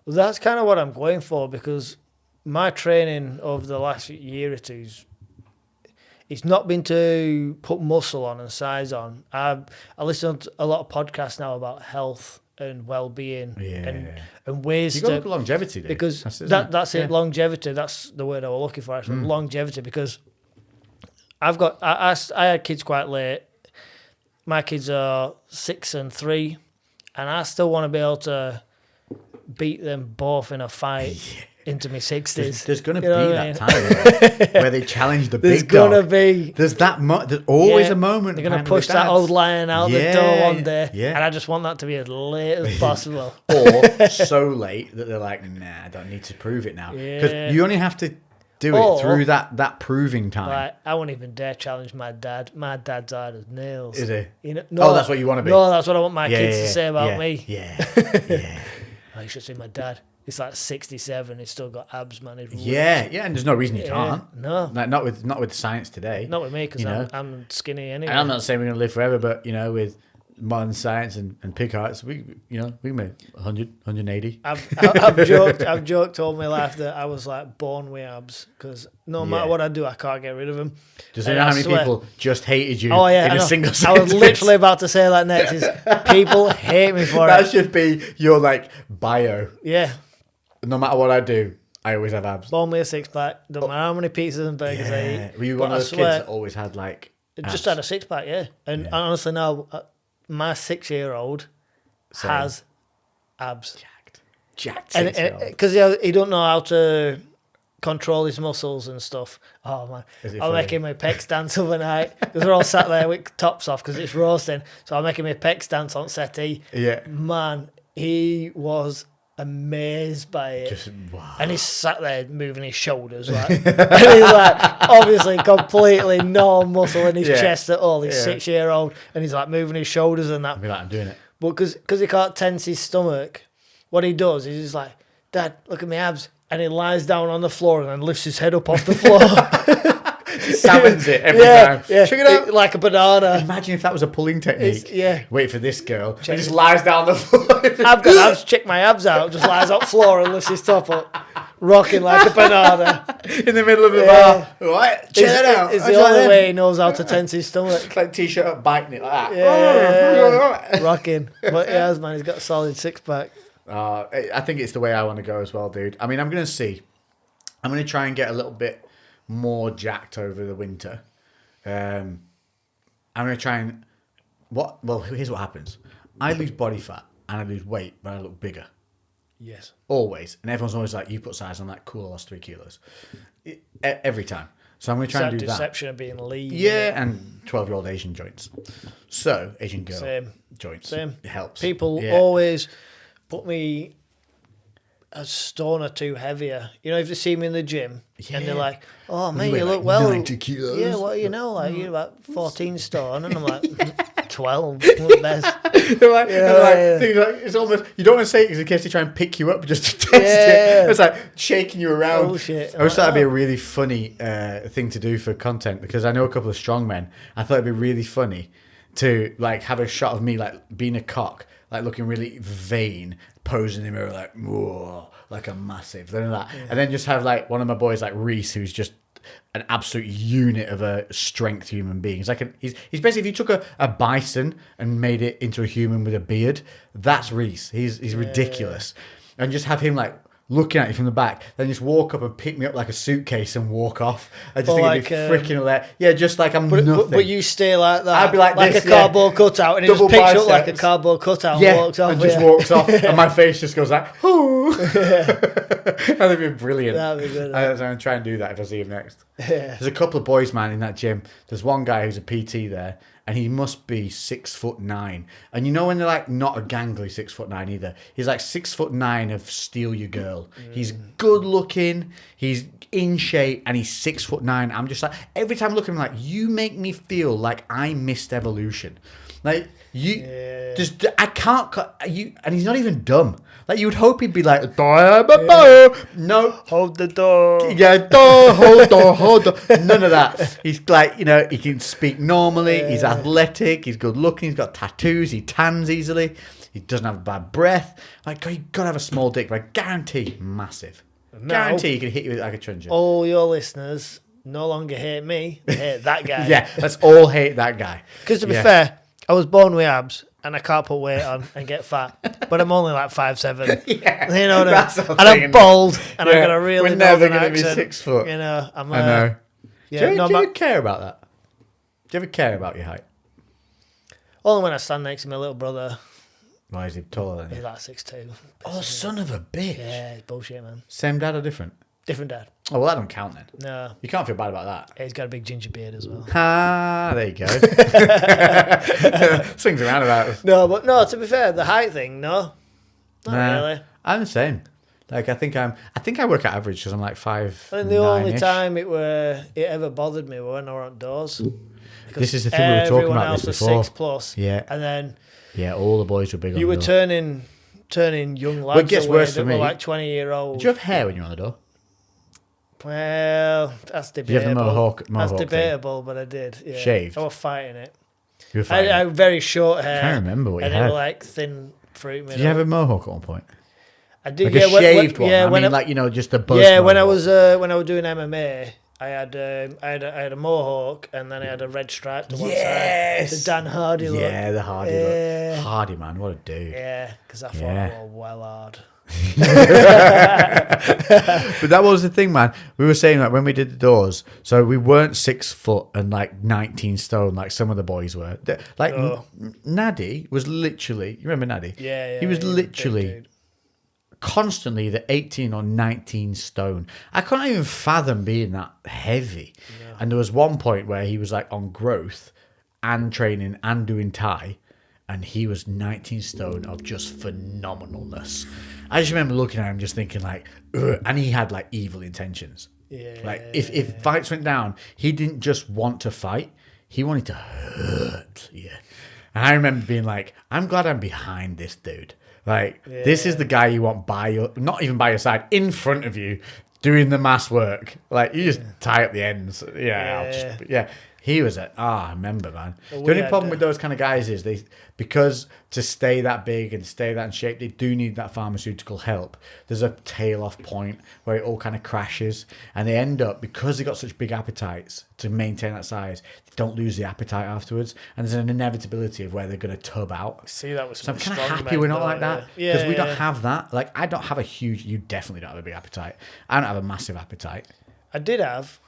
Well, that's kind of what I'm going for, because my training over the last year or two, it's not been to put muscle on and size on. I listen to a lot of podcasts now about health and well-being and ways You got to look at longevity, dude. because that's it. Longevity. That's the word I was looking for. Actually, longevity. Because I had kids quite late. My kids are 6 and 3, and I still want to be able to beat them both in a fight into my 60s. There's going to be that time where they challenge the big dog. There's going to be. There's there's always a moment. They're going to push that old lion out the door one day. Yeah. And I just want that to be as late as possible. Or so late that they're like, nah, I don't need to prove it now. Because you only have to do it through that proving time. Like, I won't even dare challenge my dad. My dad's hard as nails. Is he? You know, Oh, that's what you want to be. No, that's what I want my kids to say about me. Yeah. Oh, you should see my dad. He's like 67. He's still got abs, man. He's Yeah, and there's no reason you can't. No. Like, not with science today. Not with me, because you know? I'm skinny anyway. And I'm not saying we're going to live forever, but, you know, with modern science and pig hearts, we can make 100, 180. I've joked all my life that I was like born with abs, because no matter what I do, I can't get rid of them. Does you know how many people just hated you in a single I sentence? was literally about to say that next. Is people hate me for that it. should be your like bio. Yeah. No matter what I do, I always have abs. Born with a 6-pack. Don't matter how many pizzas and burgers I eat. Were you one of those kids that always had like abs? Just had a 6-pack, yeah. And honestly now, my 6-year-old has abs. Jacked. Because he don't know how to control his muscles and stuff. Oh man, I'm making my pecs dance overnight because we're all sat there with tops off because it's roasting. So I'm making my pecs dance on settee. Yeah, man, he was amazed by it. Wow. And he's sat there moving his shoulders, like, and he's like obviously completely no muscle in his chest at all. He's 6-year-old, and he's like moving his shoulders and that. I'll be like, I'm doing it. But because he can't tense his stomach, what he does is he's like, Dad, look at my abs. And he lies down on the floor and then lifts his head up off the floor. Salmons it every time. Yeah, check it out. Like a banana. Imagine if that was a pulling technique. Yeah. Wait for this girl. She just lies down the floor. I've got abs, check my abs out, just lies on the floor and lifts his top up, rocking like a banana. In the middle of the bar. Right, check it out. It's the only way he knows how to tense his stomach. It's like t-shirt up, biting it like that. Yeah. Rocking. But he has, man, he's got a solid 6-pack. I think it's the way I want to go as well, dude. I mean, I'm going to see. I'm going to try and get a little bit more jacked over the winter. I'm going to try and... Well, here's what happens. I lose body fat and I lose weight, but I look bigger. Yes. Always. And everyone's always like, you put size on that, cool, I lost 3 kilos. Every time. So I'm going to try and do that. Deception of being lean. Yeah, and 12-year-old Asian joints. So, Asian girl joints. Same. It helps. People always put me a stone or 2 heavier. You know, if they see me in the gym and they're like, oh, man, you look well. 90 kilos. Yeah, well, you know, like, you're about 14 stone. And I'm like, 12. Look best. It's almost, you don't want to say it because in case they try and pick you up just to test it. It's like shaking you around. Bullshit. I wish that'd be a really funny thing to do for content, because I know a couple of strong men. I thought it'd be really funny to like have a shot of me like being a cock, like looking really vain, posing in the mirror like, whoa, like a massive, and then just have like one of my boys like Reese, who's just an absolute unit of a strength human being. He's like he's basically, if you took a bison and made it into a human with a beard, that's Reese. He's ridiculous. And just have him like looking at you from the back, then just walk up and pick me up like a suitcase and walk off. I just think it'd be freaking hilarious. Yeah, just like I'm nothing. But you stay like that. I'd be like this, a cardboard cutout, and he Double just picks you up biceps. like a cardboard cutout Yeah, and walks off. and just walks off, and my face just goes like, "Ooh." That'd be brilliant. That'd be good. I'm going to try and do that if I see him next. Yeah. There's a couple of boys, man, in that gym. There's one guy who's a PT there, and he must be 6'9". And you know when they're like not a gangly 6'9" either. He's like 6'9" of steal your girl. He's good looking. He's in shape, and he's 6'9". I'm just like, every time I look at him, like, you make me feel like I missed evolution. Like just I can't you, and he's not even dumb. Like you would hope he'd be like, no, Hold the door. yeah, hold door. None of that. He's like, he can speak normally. He's athletic. He's good looking. He's got tattoos. He tans easily. He doesn't have a bad breath. Like, you gotta have a small dick, but I guarantee massive. Guarantee he can hit you with like a truncheon. All your listeners no longer hate me. They hate that guy. Yeah, let's all hate that guy. Because to be fair, I was born with abs and I can't put weight on and get fat, but I'm only like 5'7". Yeah, you know what that's I mean? the And I'm thing. bald and I've Yeah, got a really we're never northern gonna be accent. 6 foot. You know, I know. Yeah, do you ever care about that? Do you ever care about your height? only when I stand next to my little brother. Why is he taller than He's you? like 6'2". Oh, son of a bitch. Yeah, it's bullshit, man. Same dad or different? Different dad. Oh, well, that don't count then. No, You can't feel bad about that. he's got a big ginger beard as well. Ah, there you go. Swings around about. No, but no. To be fair, the height thing, no, not really. I'm the same. Like I think I work at average because I'm like 5'9". I think the only time it ever bothered me were when I were outdoors. This is the thing we were talking Everyone about else this was before. 6+. Yeah. And then Yeah, all the boys were big on you the were door. turning young lads it gets away worse that for were me. like 20-year-olds. Did you have hair when you were on the door? Well, that's Did you have debatable. the mohawk That's thing? debatable, but I did. Yeah. Shaved? I was fighting it. You were I fighting. had very short hair. I can't remember what you and had. it was like thin fruit middle. Did you have a mohawk at one point? I did. Like Yeah, a shaved one? Yeah, I when mean, just a buzz yeah, when I mohawk. was doing MMA, I had a mohawk and then I had a red stripe to one Yes! side. The Dan Hardy look. Yeah, the Hardy Yeah. look. Hardy, man, what a dude. Yeah, because I thought Yeah. I was well hard. But that was the thing, man. We were saying that when we did the doors, so we weren't 6 foot and like 19 stone like some of the boys were. Like Naddy was literally, you remember Naddy? Yeah, He was he's a big literally dude. constantly the 18 or 19 stone. I couldn't even fathom being that heavy. No. And there was one point where he was like on growth and training and doing Thai, and he was 19 stone of just phenomenalness. I just remember looking at him just thinking like, ugh, and he had like evil intentions. Yeah. Like if fights went down, he didn't just want to fight, he wanted to hurt you. And I remember being like, I'm glad I'm behind this dude. Like, this is the guy you want by your, not even by your side, in front of you, doing the mass work. Like, you just tie up the ends. Yeah. He was I remember, man. Well, the only problem with those kind of guys is because to stay that big and stay that in shape, they do need that pharmaceutical help. There's a tail off point where it all kind of crashes, and they end up, because they got such big appetites to maintain that size, they don't lose the appetite afterwards, and there's an inevitability of where they're going to tub out. See, that was So I'm kind of happy we're not like that, because we don't have that. Like, I don't have a huge. You definitely don't have a big appetite. I don't have a massive appetite. I did have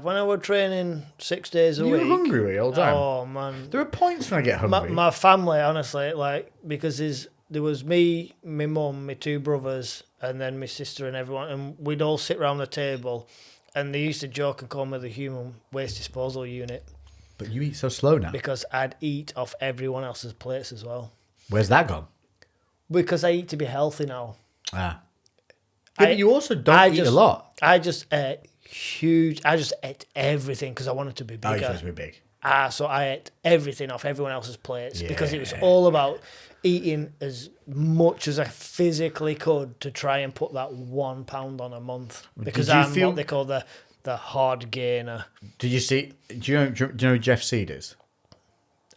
when I was training 6 days a You week. were hungry were you, all the time? Oh man, There are points when I get hungry. my family, honestly, like, because there was me, my mum, my two brothers, and then my sister and everyone, and we'd all sit around the table, and they used to joke and call me the human waste disposal unit But you eat so slow now. because I'd eat off everyone else's plates as well. Where's that gone? Because I eat to be healthy now. Yeah, but you also don't eat a lot. I just ate huge. I just ate everything because I wanted to be Oh, you're bigger. supposed to be big. So I ate everything off everyone else's plates because it was all about eating as much as I physically could to try and put that 1 pound on a month. Because I'm what they call the hard gainer. Did you see? Do you know who Jeff Seed is?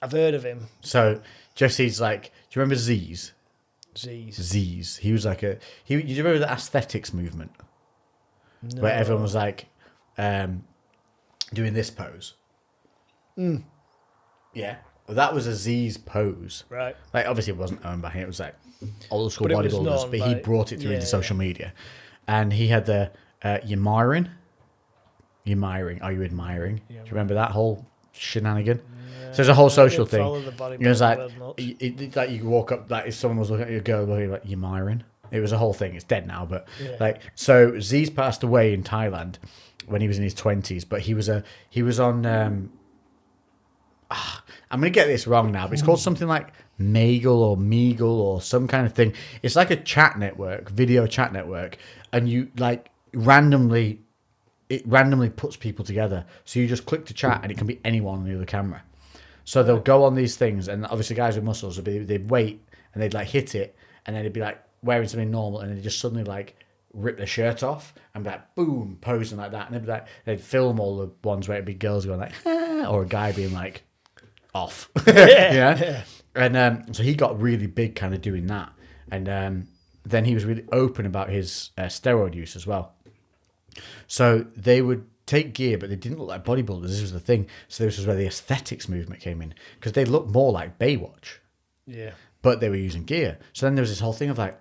I've heard of him. So Jeff Seed's like. Do you remember Z's? Z's. He was like you remember the aesthetics movement? No. Where everyone was like doing this pose. Yeah. That was Aziz's pose. Right. Like, obviously, it wasn't owned by him. It was like old school But it was bodybuilders, known but he by- brought it through yeah, into social media. And he had the Yamiring. Are you admiring? Do you remember that whole shenanigan? So there's a whole social thing. Follow the bodybuilding It was like, world nuts. like you walk up, like if someone was looking at your girl, like, you Myron. It was a whole thing. It's dead now, but like, so Z's passed away in Thailand when he was in his 20s, but he was on, I'm going to get this wrong now, but it's called something like Meagle or some kind of thing. It's like a chat network, video chat network, and you like it randomly puts people together. So you just click to chat and it can be anyone on the other camera. So they'll go on these things, and obviously guys with muscles, they'd wait and they'd like hit it, and then they'd be like wearing something normal, and they'd just suddenly like rip their shirt off and be like, boom, posing like that. And they'd be like, they'd film all the ones where it'd be girls going like, ah, or a guy being like off. Yeah. And so he got really big kind of doing that. And then he was really open about his steroid use as well. So they would take gear, but they didn't look like bodybuilders. This was the thing. So this was where the aesthetics movement came in, because they looked more like Baywatch. Yeah. But they were using gear. So then there was this whole thing of like,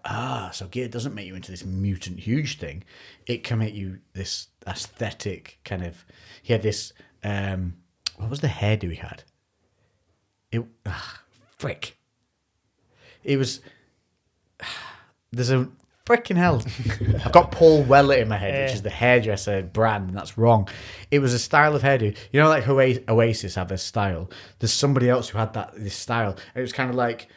so gear doesn't make you into this mutant huge thing. It can make you this aesthetic kind of... He had this... what was the hairdo he had? Frick. It was... There's a... Freaking hell. I've got Paul Weller in my head, which is the hairdresser brand, and that's wrong. It was a style of hairdo. You know, like Oasis have a style. There's somebody else who had this style. And it was kind of like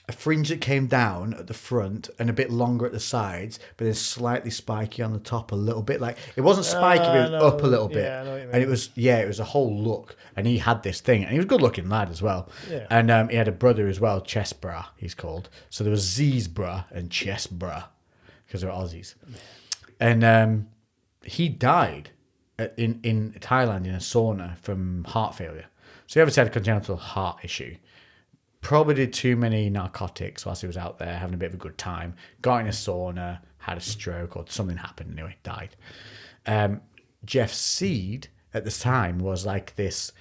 a fringe that came down at the front and a bit longer at the sides, but then slightly spiky on the top a little bit. Like, it wasn't spiky, but it was up a little bit. Yeah, I know what you mean. And it was a whole look. And he had this thing. And he was a good looking lad as well. Yeah. And he had a brother as well, Chest Bra, he's called. So there was Z's Bra and Chest Bra, because they're Aussies. And he died in Thailand in a sauna from heart failure. So he obviously had a congenital heart issue. Probably did too many narcotics whilst he was out there having a bit of a good time. Got in a sauna, had a stroke, or something happened anyway, died. Jeff Seed at the time was like this...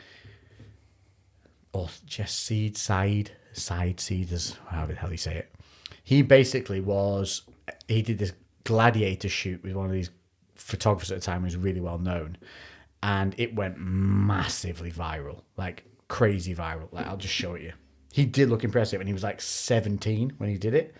Or Jeff Seed, Seed, however the hell you say it. He basically was... He did this gladiator shoot with one of these photographers at the time who was really well known, and it went massively viral, like crazy viral. Like, I'll just show it you. He did look impressive, and he was like 17 when he did it.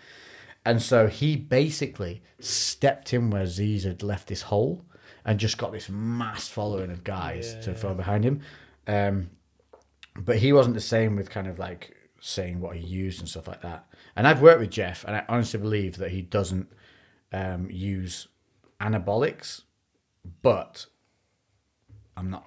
And so he basically stepped in where Z's had left this hole and just got this mass following of guys to follow behind him. But he wasn't the same with kind of like saying what he used and stuff like that. And I've worked with Jeff, and I honestly believe that he doesn't use anabolics, but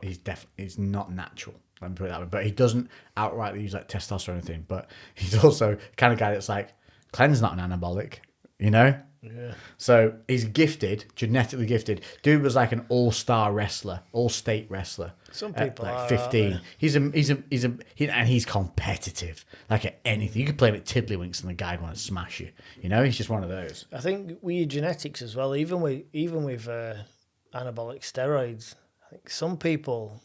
he's not natural. Let me put it that way. But he doesn't outrightly use like testosterone or anything. But he's also the kind of guy that's like, cleanse not an anabolic, you know? Yeah. So he's gifted, genetically gifted. Dude was like an all-star wrestler, all-state wrestler. Some people like are, 15. aren't And he's competitive, like at anything. You could play him at Tiddlywinks and the guy'd want to smash you. You know, he's just one of those. I think with your genetics as well, even with anabolic steroids, I think some people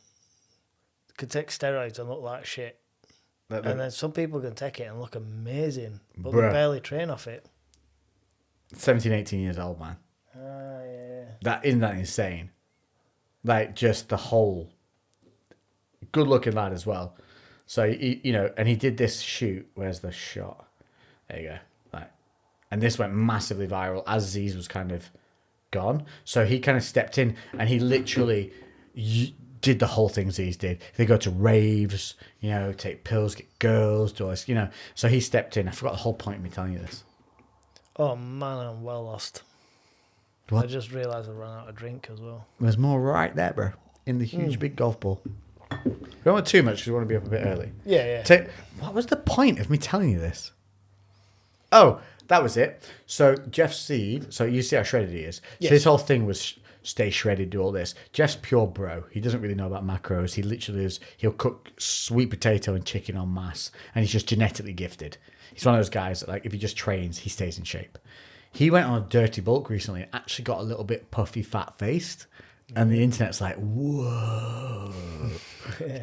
could take steroids and look like shit. And then some people can take it and look amazing, but they barely train off it. 17, 18 years old, man. Yeah. Isn't that insane? Like, just the whole good-looking lad as well. So, and he did this shoot. Where's the shot? There you go. Like, and this went massively viral as Z's was kind of gone. So he kind of stepped in, and he literally did the whole thing Z's did. They go to raves, take pills, get girls, do all this, So he stepped in. I forgot the whole point of me telling you this. Oh man, I'm well lost. What? I just realised I ran out of drink as well. There's more right there, bro. In the huge big golf ball. We don't want too much because we want to be up a bit early. Yeah. What was the point of me telling you this? Oh, that was it. So Jeff Seed, so you see how shredded he is. Yes. So this whole thing was stay shredded, do all this. Jeff's pure bro. He doesn't really know about macros. He literally he'll cook sweet potato and chicken en masse, and he's just genetically gifted. He's one of those guys that, like, if he just trains, he stays in shape. He went on a dirty bulk recently and actually got a little bit puffy, fat-faced. And the internet's like, whoa,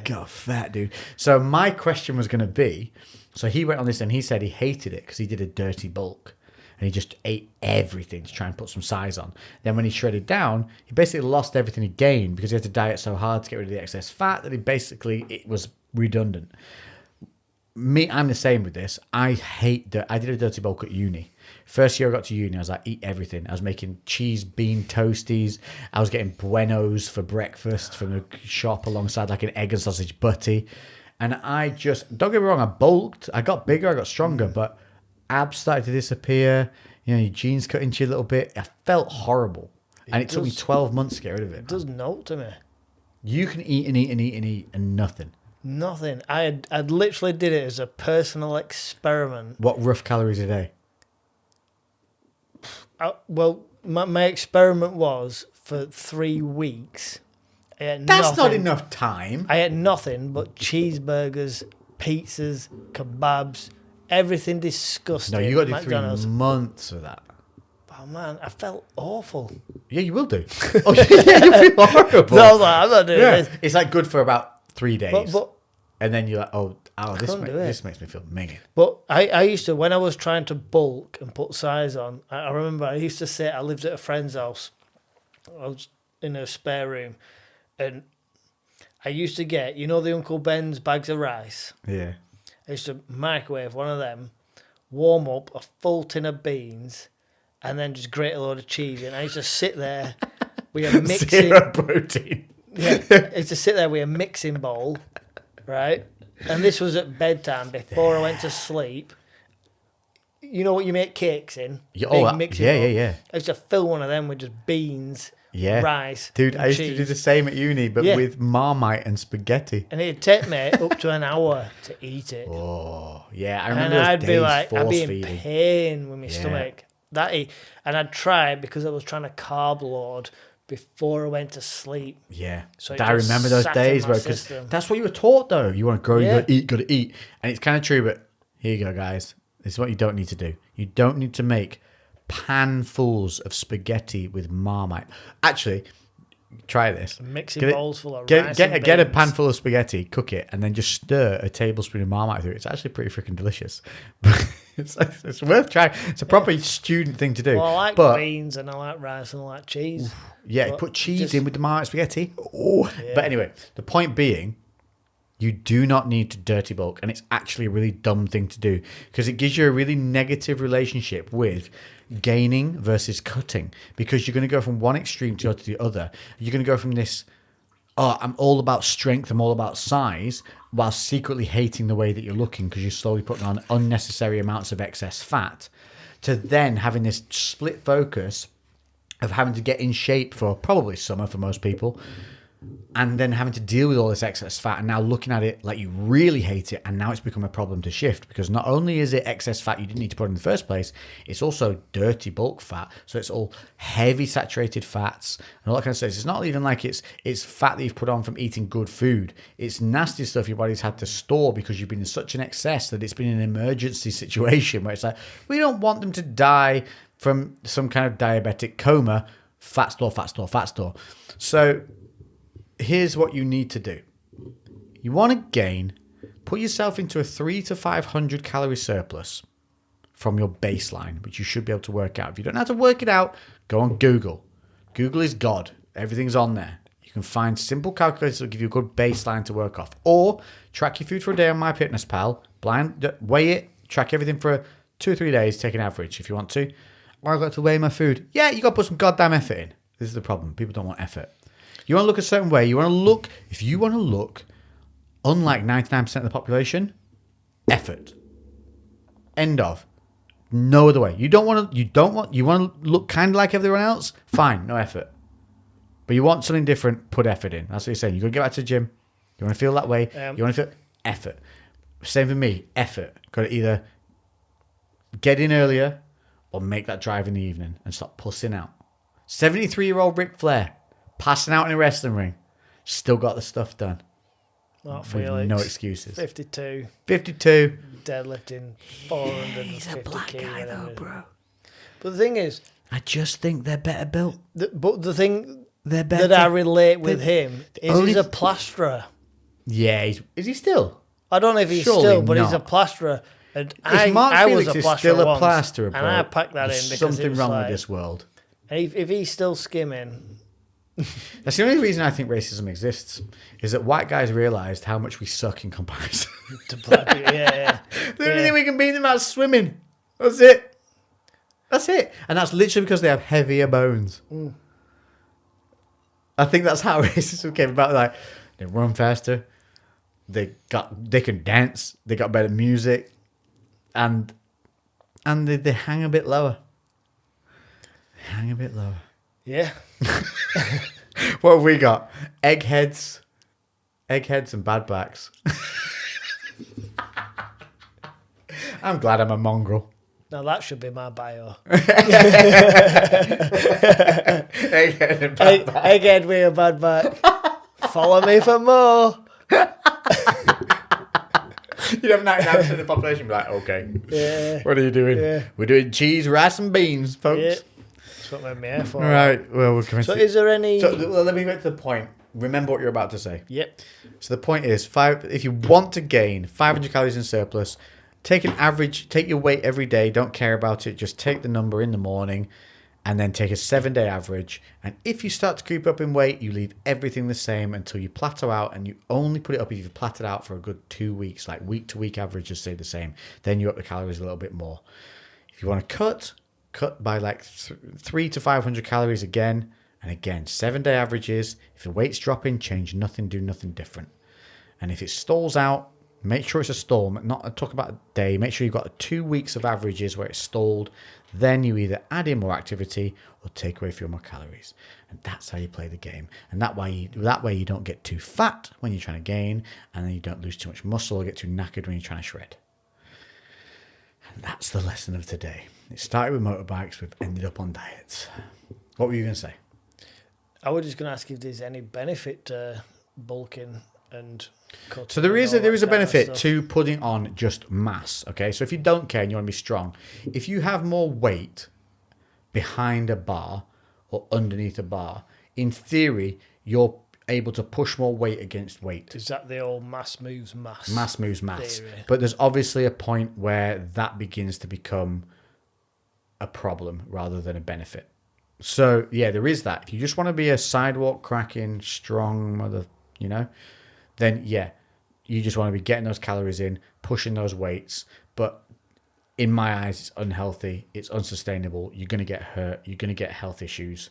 got fat, dude. So my question was going to be, so he went on this and he said he hated it because he did a dirty bulk. And he just ate everything to try and put some size on. Then when he shredded down, he basically lost everything he gained because he had to diet so hard to get rid of the excess fat that it was redundant. I'm the same with this. I did a dirty bulk at uni. First year I got to uni, I was like, eat everything. I was making cheese bean toasties. I was getting Buenos for breakfast from the shop alongside like an egg and sausage butty. And don't get me wrong, I bulked. I got bigger, I got stronger, but abs started to disappear. Your jeans cut into you a little bit. I felt horrible. And it took me 12 months to get rid of it. It does note to me. You can eat and eat and eat and eat and nothing. Nothing. I'd literally did it as a personal experiment. What rough calories a day? My experiment was for 3 weeks. That's not enough time. I ate nothing but cheeseburgers, pizzas, kebabs, everything disgusting. No, you got to do McDonald's. 3 months of that. Oh man, I felt awful. Yeah, you will do. Oh, yeah, you feel horrible. No, I'm not doing this. It's like good for about 3 days. But and then you're like, this makes me feel minging. But I used to, when I was trying to bulk and put size on, I remember I used to say, I lived at a friend's house. I was in a spare room. And I used to get, the Uncle Ben's bags of rice? Yeah. I used to microwave one of them, warm up a full tin of beans, and then just grate a load of cheese. And I used to sit there with a mixing... Zero protein. Yeah, I used to sit there with a mixing bowl, right? And this was at bedtime before I went to sleep. You know what you make cakes in? Mixing bowl. Yeah. I used to fill one of them with just beans, rice, dude, and I used cheese. to do the same at uni, but with Marmite and spaghetti. And it'd take me up to an hour to eat it. Oh, yeah. I remember and those I'd days be like, I'd be in feeding. pain with my stomach. And I'd try because I was trying to carb load before I went to sleep. Yeah. So I remember those days where, because that's what you were taught though. You want to grow, you got to eat. And it's kind of true, but here you go, guys. This is what you don't need to do. You don't need to make panfuls of spaghetti with Marmite. Actually, try this. Mixing bowls full of rice get and a beans. pan full of spaghetti, cook it, and then just stir a tablespoon of Marmite through it. It's actually pretty freaking delicious. It's worth trying. It's a proper student thing to do. Well, I like beans and I like rice and I like cheese. Yeah, put cheese in with the Marmite spaghetti. Oh. Yeah. But anyway, the point being, you do not need to dirty bulk, and it's actually a really dumb thing to do because it gives you a really negative relationship with gaining versus cutting, because you're going to go from one extreme to the other. You're going to go from this, I'm all about strength, I'm all about size, while secretly hating the way that you're looking because you're slowly putting on unnecessary amounts of excess fat, to then having this split focus of having to get in shape for probably summer for most people, and then having to deal with all this excess fat, and now looking at it like you really hate it, and now it's become a problem to shift, because not only is it excess fat you didn't need to put in the first place, it's also dirty bulk fat, so it's all heavy saturated fats and all that kind of stuff. It's not even like it's fat that you've put on from eating good food. It's nasty stuff your body's had to store because you've been in such an excess that it's been an emergency situation where it's like, we don't want them to die from some kind of diabetic coma. Fat store. So here's what you need to do. You want to gain, put yourself into a 300 to 500 calorie surplus from your baseline, which you should be able to work out. If you don't know how to work it out, go on Google. Google is God. Everything's on there. You can find simple calculators that will give you a good baseline to work off. Or track your food for a day on MyFitnessPal. Weigh it, track everything for 2 or 3 days, take an average if you want to. Or I've got to weigh my food. Yeah, you got to put some goddamn effort in. This is the problem. People don't want effort. You want to look a certain way. If you want to look unlike 99% of the population, effort. End of. No other way. You want to look kind of like everyone else? Fine, no effort. But you want something different, put effort in. That's what you're saying. You've got to get back to the gym. You want to feel that way. You want to feel effort. Same for me, effort. Got to either get in earlier or make that drive in the evening and stop pussing out. 73-year-old Ric Flair, passing out in a wrestling ring, still got the stuff done. Not Felix. No excuses. 52. Deadlifting 450 He's a black guy though, bro. But the thing is, I just think they're better built. but the thing They're better. that I relate with him is only- he's a plasterer. Yeah, is he still? I don't know if he's Surely still, but he's a not. plasterer. And If Mark I was Felix a is plasterer still a once, plasterer, and bro, I packed that in there's because it something was wrong like, with this world. and if he's still skimming, That's the only reason I think racism exists, is that white guys realised how much we suck in comparison. to black people, yeah. The only thing we can beat them at is swimming. That's it. That's it. And that's literally because they have heavier bones. I think that's how racism came about. Like, they run faster, they can dance, they got better music, and they hang a bit lower. They hang a bit lower. Yeah. What have we got? Eggheads and bad backs. I'm glad I'm a mongrel. Now that should be my bio. Egghead and bad back. Egghead with a bad back. Follow me for more. You'd have 99% of the population be like, okay, Yeah. what are you doing? Yeah. We're doing cheese, rice, and beans, folks. Yeah. That's what I'm here for. All right, well, we're coming So to... is there any... So, well, let me get to the point. Remember what you're about to say. Yep. So the point is, if you want to gain 500 calories in surplus, take your weight every day. Don't care about it. Just take the number in the morning and then take a 7-day average. And if you start to creep up in weight, you leave everything the same until you plateau out, and you only put it up if you've plateaued out for a good 2 weeks, like week to week averages stay the same. Then you up the calories a little bit more. If you want to cut by like 3 to 500 calories again and again. 7-day averages. If the weight's dropping, change nothing, do nothing different. And if it stalls out, make sure it's a stall, not talk about a day. Make sure you've got 2 weeks of averages where it's stalled. Then you either add in more activity or take away a few more calories. And that's how you play the game. And that way you don't get too fat when you're trying to gain, and then you don't lose too much muscle or get too knackered when you're trying to shred. And that's the lesson of today. It started with motorbikes, we've ended up on diets. What were you going to say? I was just going to ask if there's any benefit to bulking and cutting. So there is a and all that kind of benefit stuff. to putting on just mass. Okay, so if you don't care and you want to be strong, if you have more weight behind a bar or underneath a bar, in theory, you're able to push more weight against weight. Is that the old mass moves mass? Mass moves mass. theory? But there's obviously a point where that begins to become a problem rather than a benefit. So yeah, there is that. If you just want to be a sidewalk cracking, strong mother, then yeah, you just want to be getting those calories in, pushing those weights. But in my eyes, it's unhealthy. It's unsustainable. You're going to get hurt. You're going to get health issues.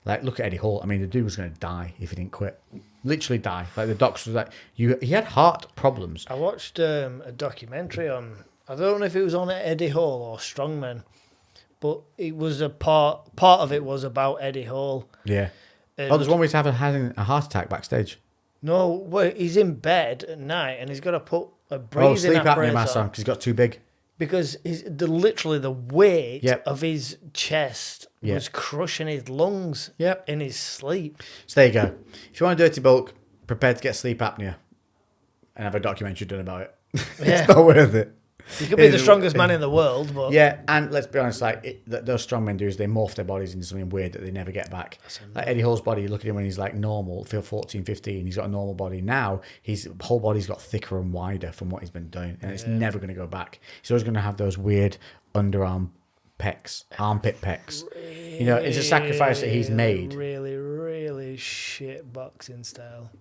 Like, look at Eddie Hall. I mean, the dude was going to die if he didn't quit. Literally die. Like, the doctors was like, he had heart problems. I watched a documentary on, I don't know if it was on Eddie Hall or Strongman, but it was a part of it was about Eddie Hall. Yeah. And There's one where he's having a heart attack backstage. No, well, he's in bed at night and he's got to put a breathing Sleep apnea apparatus mask on because he's got too big. because literally the weight Yep. of his chest Yep. was crushing his lungs Yep. in his sleep. So there you go. If you want a dirty bulk, prepare to get sleep apnea and have a documentary done about it. Yeah. It's not worth it. He could be the strongest man in the world, but Yeah, and let's be honest, those strong men do is they morph their bodies into something weird that they never get back. Like Eddie Hall's body, you look at him when he's like normal, feel 14, 15, he's got a normal body. Now, his whole body's got thicker and wider from what he's been doing, and it's never going to go back. He's always going to have those weird underarm pecs, armpit pecs. It's a sacrifice that he's made. Really, really shit boxing style.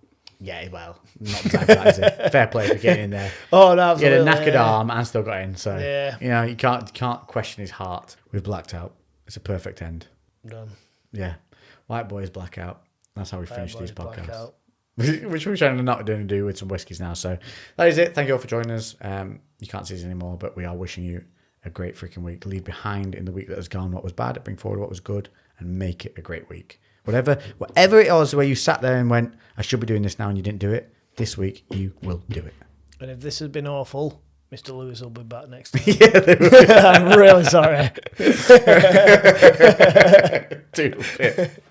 Yeah, well, not the time for that, is it? Fair play for getting in there. Oh, no, He had a absolutely. knackered arm and still got in, so Yeah. you can't question his heart. We've blacked out. It's a perfect end. Done. Yeah. White boys blackout. That's how we finish these boys podcasts. blackout. Which we're trying to not do with some whiskies now. So that is it. Thank you all for joining us. You can't see us anymore, but we are wishing you a great freaking week. Leave behind in the week that has gone what was bad, bring forward what was good, and make it a great week. Whatever it was where you sat there and went, I should be doing this now, and you didn't do it, this week you will do it. And if this has been awful, Mr. Lewis will be back next time. Yeah, they will. I'm really sorry. Doodle pip.